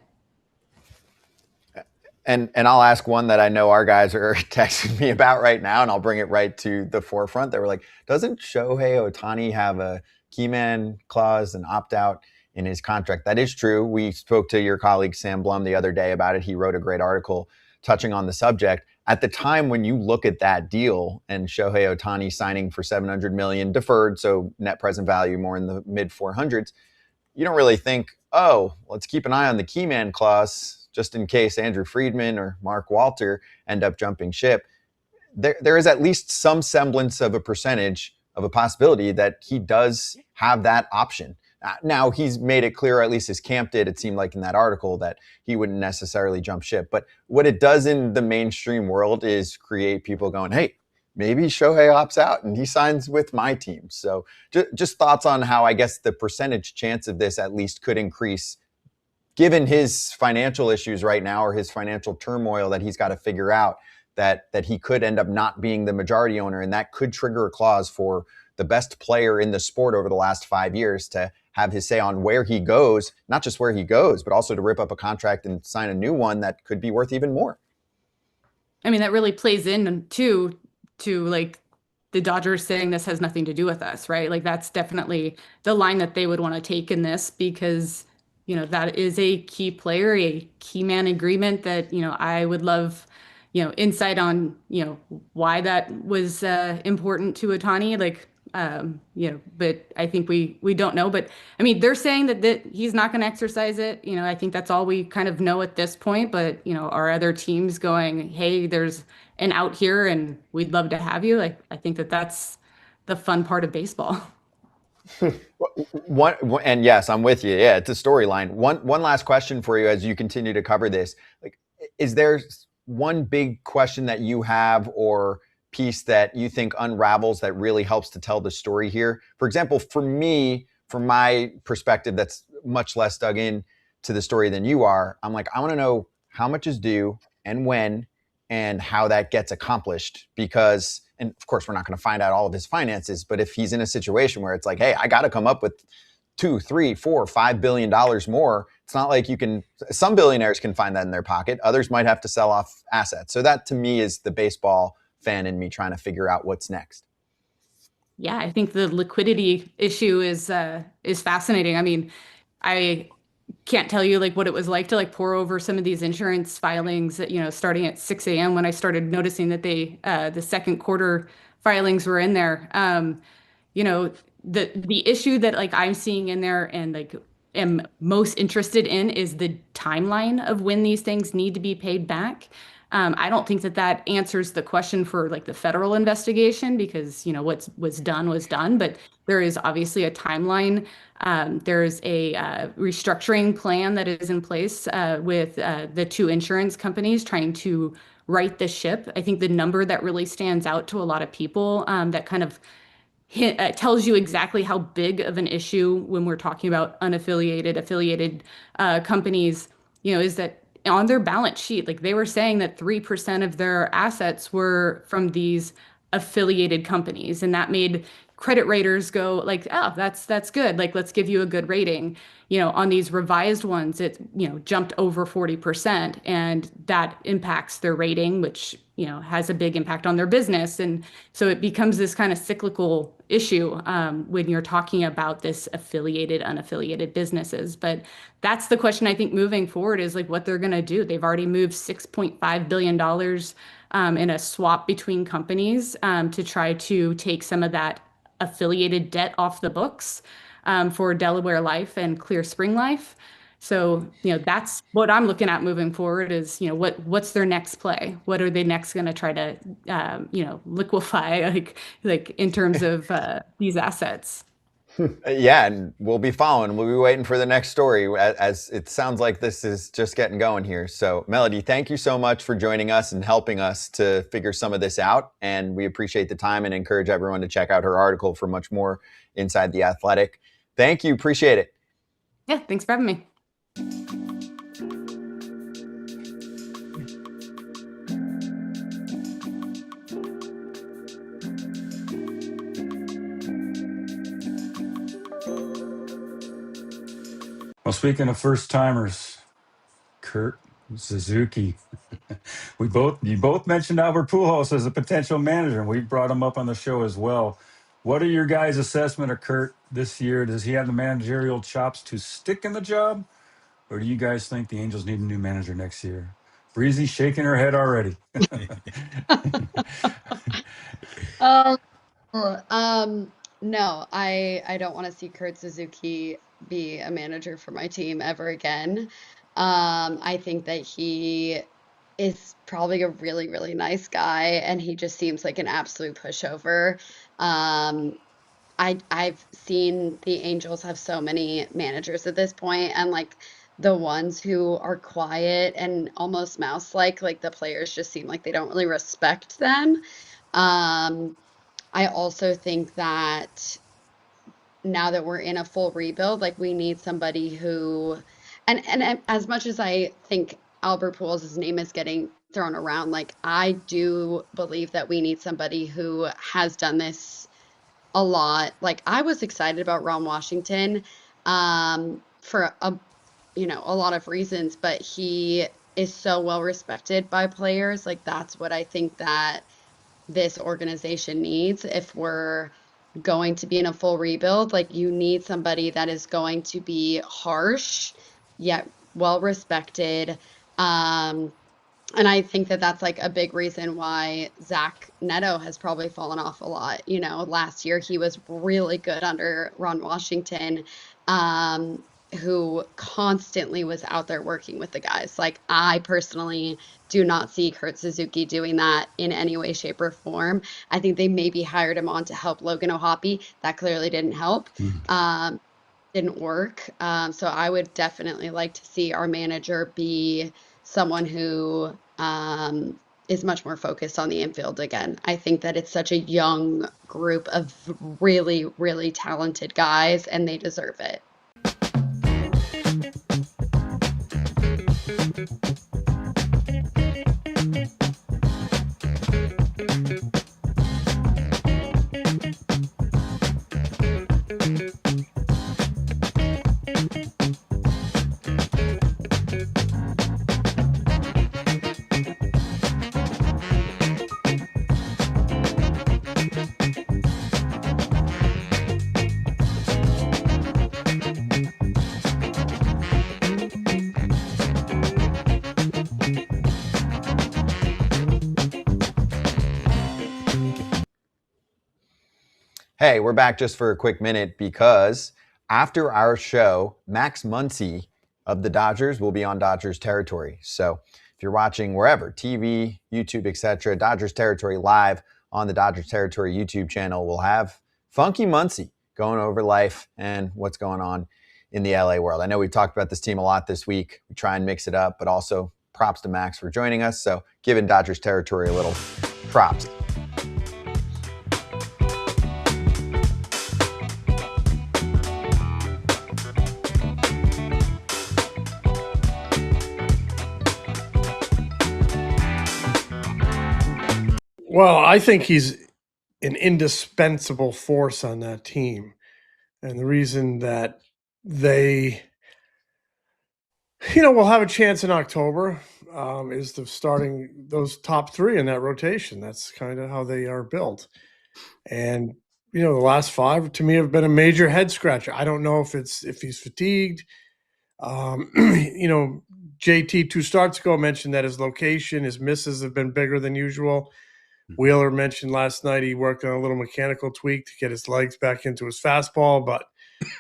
And I'll ask one that I know our guys are texting me about right now, and I'll bring it right to the forefront. They were like, doesn't Shohei Ohtani have a key man clause and opt-out in his contract? That is true. We spoke to your colleague Sam Blum the other day about it. He wrote a great article touching on the subject. At the time when you look at that deal and Shohei Ohtani signing for $700 million deferred, so net present value more in the mid 400s, you don't really think, oh, let's keep an eye on the key man clause just in case Andrew Friedman or Mark Walter end up jumping ship. There is at least some semblance of a percentage of a possibility that he does have that option. Now, he's made it clear, or at least his camp did, it seemed like in that article, that he wouldn't necessarily jump ship. But what it does in the mainstream world is create people going, hey, maybe Shohei opts out and he signs with my team. So just thoughts on how, I guess, the percentage chance of this at least could increase given his financial issues right now, or his financial turmoil that he's got to figure out, that he could end up not being the majority owner, and that could trigger a clause for the best player in the sport over the last 5 years to have his say on where he goes, not just where he goes, but also to rip up a contract and sign a new one that could be worth even more. I mean, that really plays in to like the Dodgers saying this has nothing to do with us, right? Like that's definitely the line that they would want to take in this, because that is a key player, a key man agreement that, I would love, insight on, why that was important to Ohtani, but I think we don't know. But I mean, they're saying that he's not going to exercise it. I think that's all we kind of know at this point. But, are other teams going, hey, there's an out here and we'd love to have you? Like, I think that's the fun part of baseball. And yes, I'm with you. Yeah, it's a storyline. One last question for you as you continue to cover this. Like, is there one big question that you have or piece that you think unravels that really helps to tell the story here? For example, for me, from my perspective, that's much less dug in to the story than you are. I'm like, I want to know how much is due and when and how that gets accomplished, because, and of course, we're not going to find out all of his finances, but if he's in a situation where it's like, hey, I got to come up with $2, $3, $4, $5 billion more, it's not like you can, some billionaires can find that in their pocket. Others might have to sell off assets. So that to me is the baseball fan in me trying to figure out what's next. Yeah, I think the liquidity issue is fascinating. I mean, I can't tell you like what it was like to like pour over some of these insurance filings, starting at 6 a.m. when I started noticing that the second quarter filings were in there. The issue that like I'm seeing in there and like am most interested in is the timeline of when these things need to be paid back. I don't think that answers the question for like the federal investigation, because what was done, but there is obviously a timeline. There's a restructuring plan that is in place with the two insurance companies trying to right the ship. I think the number that really stands out to a lot of people that kind of tells you exactly how big of an issue when we're talking about affiliated companies, is that on their balance sheet, like they were saying that 3% of their assets were from these affiliated companies, and that made credit raters go like, oh, that's good. Like, let's give you a good rating. On these revised ones, it, jumped over 40%, and that impacts their rating, which, has a big impact on their business. And so it becomes this kind of cyclical issue when you're talking about this affiliated, unaffiliated businesses. But that's the question I think moving forward is like what they're going to do. They've already moved $6.5 billion in a swap between companies to try to take some of that affiliated debt off the books for Delaware Life and Clear Spring Life. So, that's what I'm looking at moving forward is, what's their next play? What are they next going to try to, liquefy like in terms of these assets? Yeah, and we'll be following. We'll be waiting for the next story as it sounds like this is just getting going here. So, Melody, thank you so much for joining us and helping us to figure some of this out. And we appreciate the time and encourage everyone to check out her article for much more inside The Athletic. Thank you. Appreciate it. Yeah, thanks for having me. Well, speaking of first timers, Kurt Suzuki, you both mentioned Albert Pujols as a potential manager, and we brought him up on the show as well. What are your guys' assessment of Kurt this year? Does he have the managerial chops to stick in the job, or do you guys think the Angels need a new manager next year? Breezy shaking her head already. No, I don't want to see Kurt Suzuki be a manager for my team ever again. I think that he is probably a really, really nice guy, and he just seems like an absolute pushover. I've seen the Angels have so many managers at this point, and like the ones who are quiet and almost mouse-like the players just seem like they don't really respect them. I also think that now that we're in a full rebuild, like we need somebody who, and as much as I think Albert Pujols' name is getting thrown around, like I do believe that we need somebody who has done this a lot. Like I was excited about Ron Washington for a lot of reasons, but he is so well respected by players. Like that's what I think that this organization needs if we're going to be in a full rebuild. Like you need somebody that is going to be harsh yet well respected. And I think that that's like a big reason why Zach Neto has probably fallen off a lot. Last year he was really good under Ron Washington, who constantly was out there working with the guys. Like I personally do not see Kurt Suzuki doing that in any way, shape, or form. I think they maybe hired him on to help Logan O'Hoppe. That clearly didn't help. Didn't work. So I would definitely like to see our manager be someone who is much more focused on the infield again. I think that it's such a young group of really, really talented guys, and they deserve it. Hey, we're back just for a quick minute because after our show, Max Muncy of the Dodgers will be on Dodgers territory. So if you're watching wherever, TV, YouTube, etc., Dodgers territory live on the Dodgers territory YouTube channel, we'll have Funky Muncy going over life and what's going on in the LA world. I know we've talked about this team a lot this week. We try and mix it up, but also props to Max for joining us. So giving Dodgers territory a little props. Well, I think he's an indispensable force on that team. And the reason that they, will have a chance in October is the starting those top three in that rotation. That's kind of how they are built. And, the last five to me have been a major head scratcher. I don't know if he's fatigued. JT 2 starts ago mentioned that his location, his misses have been bigger than usual. Wheeler mentioned last night he worked on a little mechanical tweak to get his legs back into his fastball, but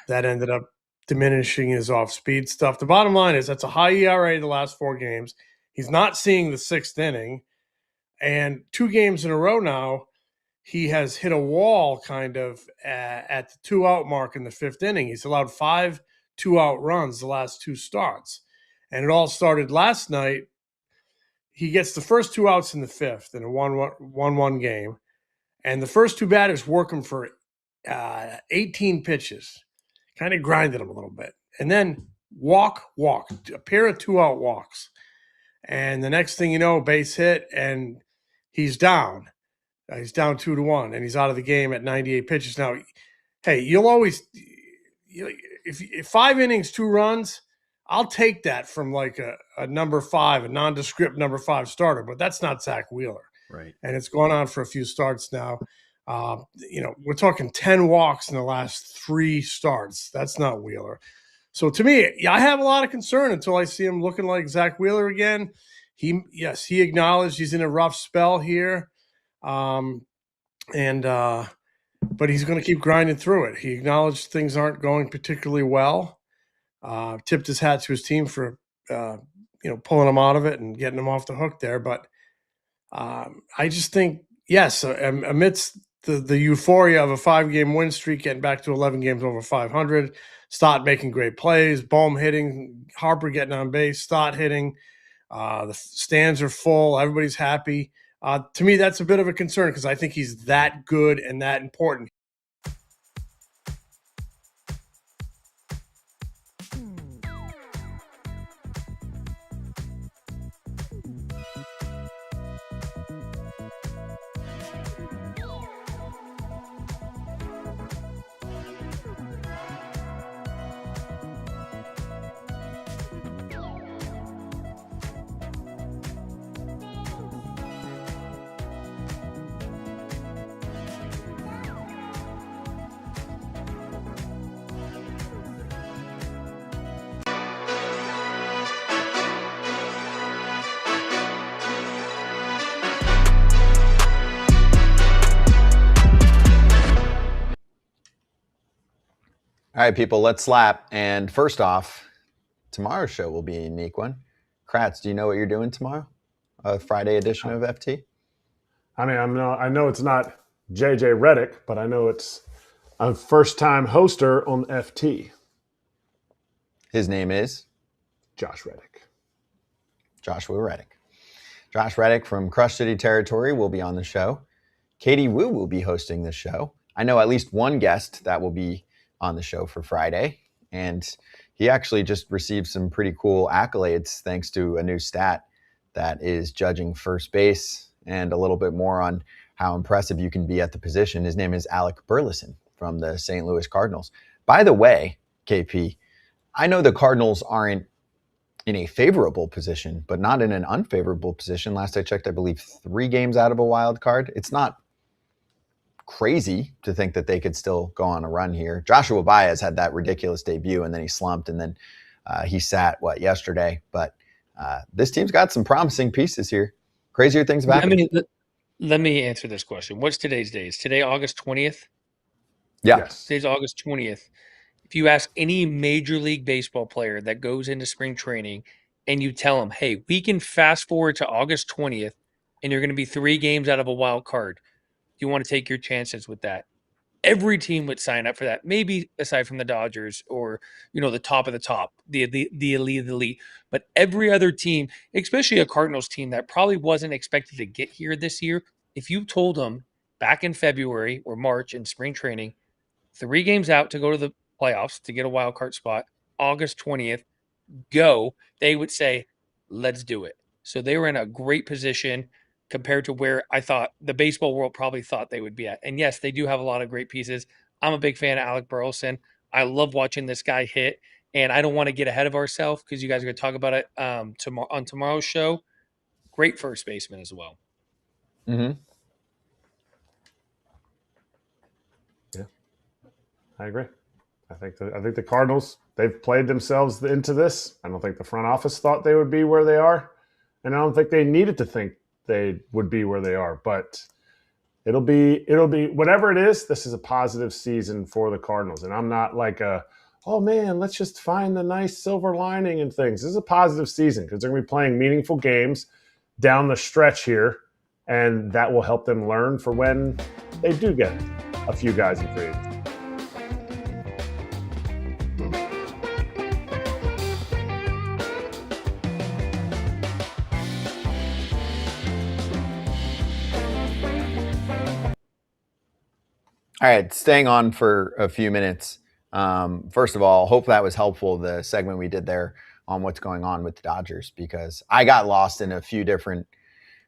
that ended up diminishing his off-speed stuff. The bottom line is that's a high ERA the last 4 games. He's not seeing the 6th inning, and 2 games in a row now, he has hit a wall kind of at the 2-out mark in the 5th inning. He's allowed 5 2-out runs the last 2 starts, and it all started last night. He gets the first 2 outs in the 5th in a 1-1 game. And the first 2 batters work him for 18 pitches, kind of grinded him a little bit. And then walk, a pair of 2-out walks. And the next thing you know, base hit, and he's down. He's down 2-1, and he's out of the game at 98 pitches. Now, hey, you'll always if 5 innings, 2 runs, I'll take that from like a number 5, a nondescript number 5 starter, but that's not Zach Wheeler. Right. And it's gone on for a few starts now. We're talking 10 walks in the last 3 starts. That's not Wheeler. So to me, I have a lot of concern until I see him looking like Zach Wheeler again. He acknowledged he's in a rough spell here. But he's going to keep grinding through it. He acknowledged things aren't going particularly well. Tipped his hat to his team for, pulling him out of it and getting him off the hook there. But I just think, yes, amidst the euphoria of a 5-game win streak, getting back to 11 games over 500, Stott making great plays, Bohm hitting, Harper getting on base, Stott hitting, the stands are full, everybody's happy. To me, that's a bit of a concern because I think he's that good and that important. All right, people, let's slap. And first off, tomorrow's show will be a unique one. Kratz, do you know what you're doing tomorrow? A Friday edition of FT? I mean, I know it's not JJ Redick, but I know it's a first-time hoster on FT. His name is? Josh Reddick. Joshua Reddick. Josh Reddick from Crush City Territory will be on the show. Katie Wu will be hosting the show. I know at least one guest that will be on the show for Friday, and he actually just received some pretty cool accolades thanks to a new stat that is judging first base and a little bit more on how impressive you can be at the position. His name is Alec Burleson from the St. Louis Cardinals. By the way, KP, I know the Cardinals aren't in a favorable position, but not in an unfavorable position. Last I checked, I believe 3 games out of a wild card. It's not crazy to think that they could still go on a run here. Joshua Baez had that ridiculous debut, and then he slumped, and then he sat, yesterday? But this team's got some promising pieces here. Crazier things have happened. Let me answer this question. What's today's date? Is today August 20th? Yeah. Yes. Today's August 20th. If you ask any Major League Baseball player that goes into spring training and you tell them, hey, we can fast forward to August 20th and you're going to be 3 games out of a wild card, do you want to take your chances with that? Every team would sign up for that. Maybe aside from the Dodgers or, the top of the top, the elite of the elite. But every other team, especially a Cardinals team that probably wasn't expected to get here this year, if you told them back in February or March in spring training, 3 games out to go to the playoffs to get a wild card spot, August 20th, go, they would say, let's do it. So they were in a great position compared to where I thought the baseball world probably thought they would be at. And yes, they do have a lot of great pieces. I'm a big fan of Alec Burleson. I love watching this guy hit, and I don't want to get ahead of ourselves because you guys are going to talk about it tomorrow on tomorrow's show. Great first baseman as well. Mm-hmm. Yeah, I agree. I think the Cardinals, they've played themselves into this. I don't think the front office thought they would be where they are, and I don't think they needed to think they would be where they are. But it'll be whatever it is. This is a positive season for the Cardinals, and I'm not like oh man, let's just find the nice silver lining and things. This is a positive season because they're going to be playing meaningful games down the stretch here, and that will help them learn for when they do get a few guys in free agency. All right, staying on for a few minutes. First of all, hope that was helpful, the segment we did there on what's going on with the Dodgers, because I got lost in a few different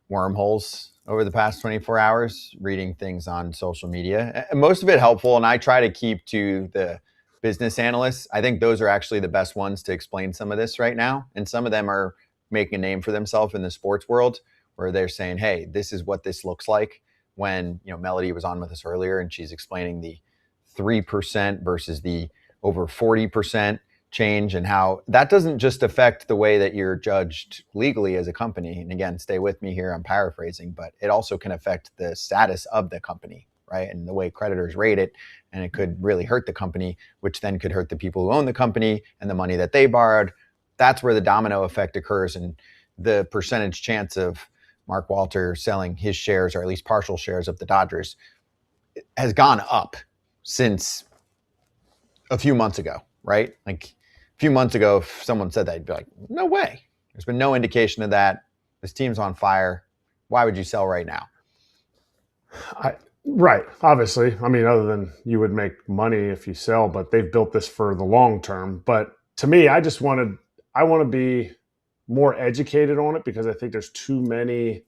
wormholes over the past 24 hours, reading things on social media. And most of it helpful, and I try to keep to the business analysts. I think those are actually the best ones to explain some of this right now. And some of them are making a name for themselves in the sports world, where they're saying, hey, this is what this looks like. When Melody was on with us earlier and she's explaining the 3% versus the over 40% change, and how that doesn't just affect the way that you're judged legally as a company. And again, stay with me here, I'm paraphrasing, but it also can affect the status of the company, right? And the way creditors rate it, and it could really hurt the company, which then could hurt the people who own the company and the money that they borrowed. That's where the domino effect occurs, and the percentage chance of Mark Walter selling his shares, or at least partial shares of the Dodgers, has gone up since a few months ago, right? Like a few months ago, if someone said that, you'd be like, no way. There's been no indication of that. This team's on fire. Why would you sell right now? Right. Obviously. I mean, other than you would make money if you sell, but they've built this for the long term. But to me, I want to be more educated on it, because I think there's too many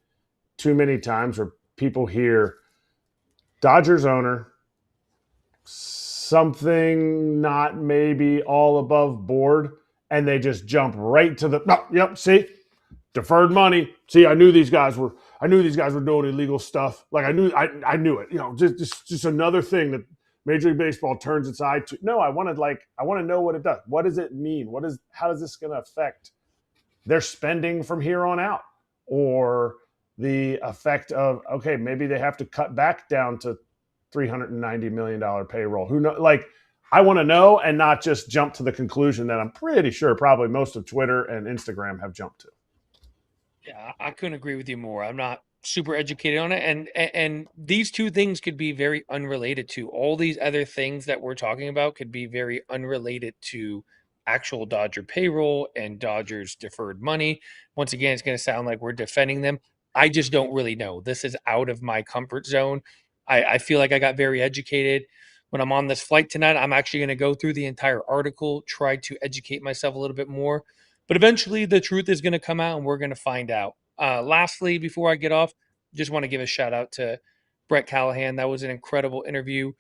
times where people hear Dodgers owner, something not maybe all above board, and they just jump right to the see, deferred money. See, I knew these guys were doing illegal stuff. Like I knew it. Just another thing that Major League Baseball turns its eye to. No, I want to know what it does. What does it mean? How is this going to affect their spending from here on out, or the effect of, okay, maybe they have to cut back down to $390 million payroll. Who knows? Like, I want to know, and not just jump to the conclusion that I'm pretty sure probably most of Twitter and Instagram have jumped to. Yeah, I couldn't agree with you more. I'm not super educated on it, and these two things could be very unrelated to all these other things that we're talking about. Could be very unrelated to actual Dodger payroll and Dodgers deferred money. Once again, it's going to sound like we're defending them. I just don't really know. This is out of my comfort zone. I feel like I got very educated. When I'm on this flight tonight, I'm actually going to go through the entire article, try to educate myself a little bit more. But eventually the truth is going to come out, and we're going to find out. Lastly, before I get off, just want to give a shout out to Brett Callahan. That was an incredible interview.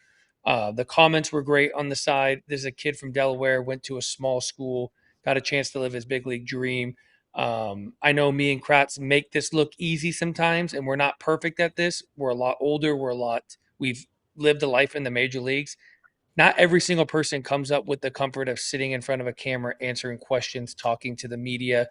The comments were great on the side. There's a kid from Delaware, went to a small school, got a chance to live his big league dream. I know me and Kratz make this look easy sometimes, and we're not perfect at this. We're a lot older. We've lived a life in the major leagues. Not every single person comes up with the comfort of sitting in front of a camera, answering questions, talking to the media,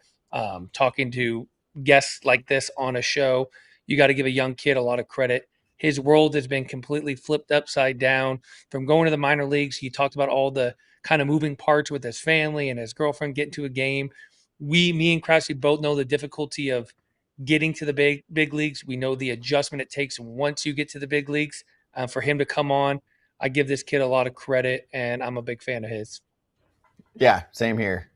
talking to guests like this on a show. You got to give a young kid a lot of credit. his world has been completely flipped upside down from going to the minor leagues. He talked about all the kind of moving parts with his family and his girlfriend getting to a game. Me and Kratz, both know the difficulty of getting to the big leagues. We know the adjustment it takes once you get to the big leagues. For him to come on, I give this kid a lot of credit, and I'm a big fan of his. Yeah, same here.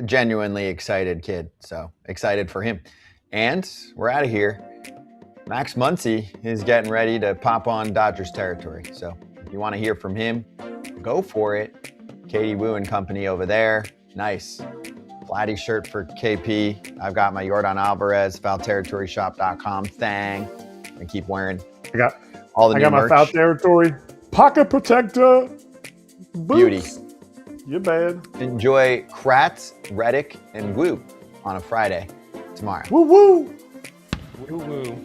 Genuinely excited kid. So excited for him. And we're out of here. Max Muncy is getting ready to pop on Dodgers territory. So if you want to hear from him, go for it. Katie Wu and company over there. Nice. Flatty shirt for KP. I've got my Yordan Alvarez, foulterritoryshop.com thing. I keep wearing all the new merch. My Foul Territory pocket protector. Beauty. Boots. You're bad. Enjoy Kratz, Reddick, and Wu on a Friday tomorrow. Woo woo. Woo woo.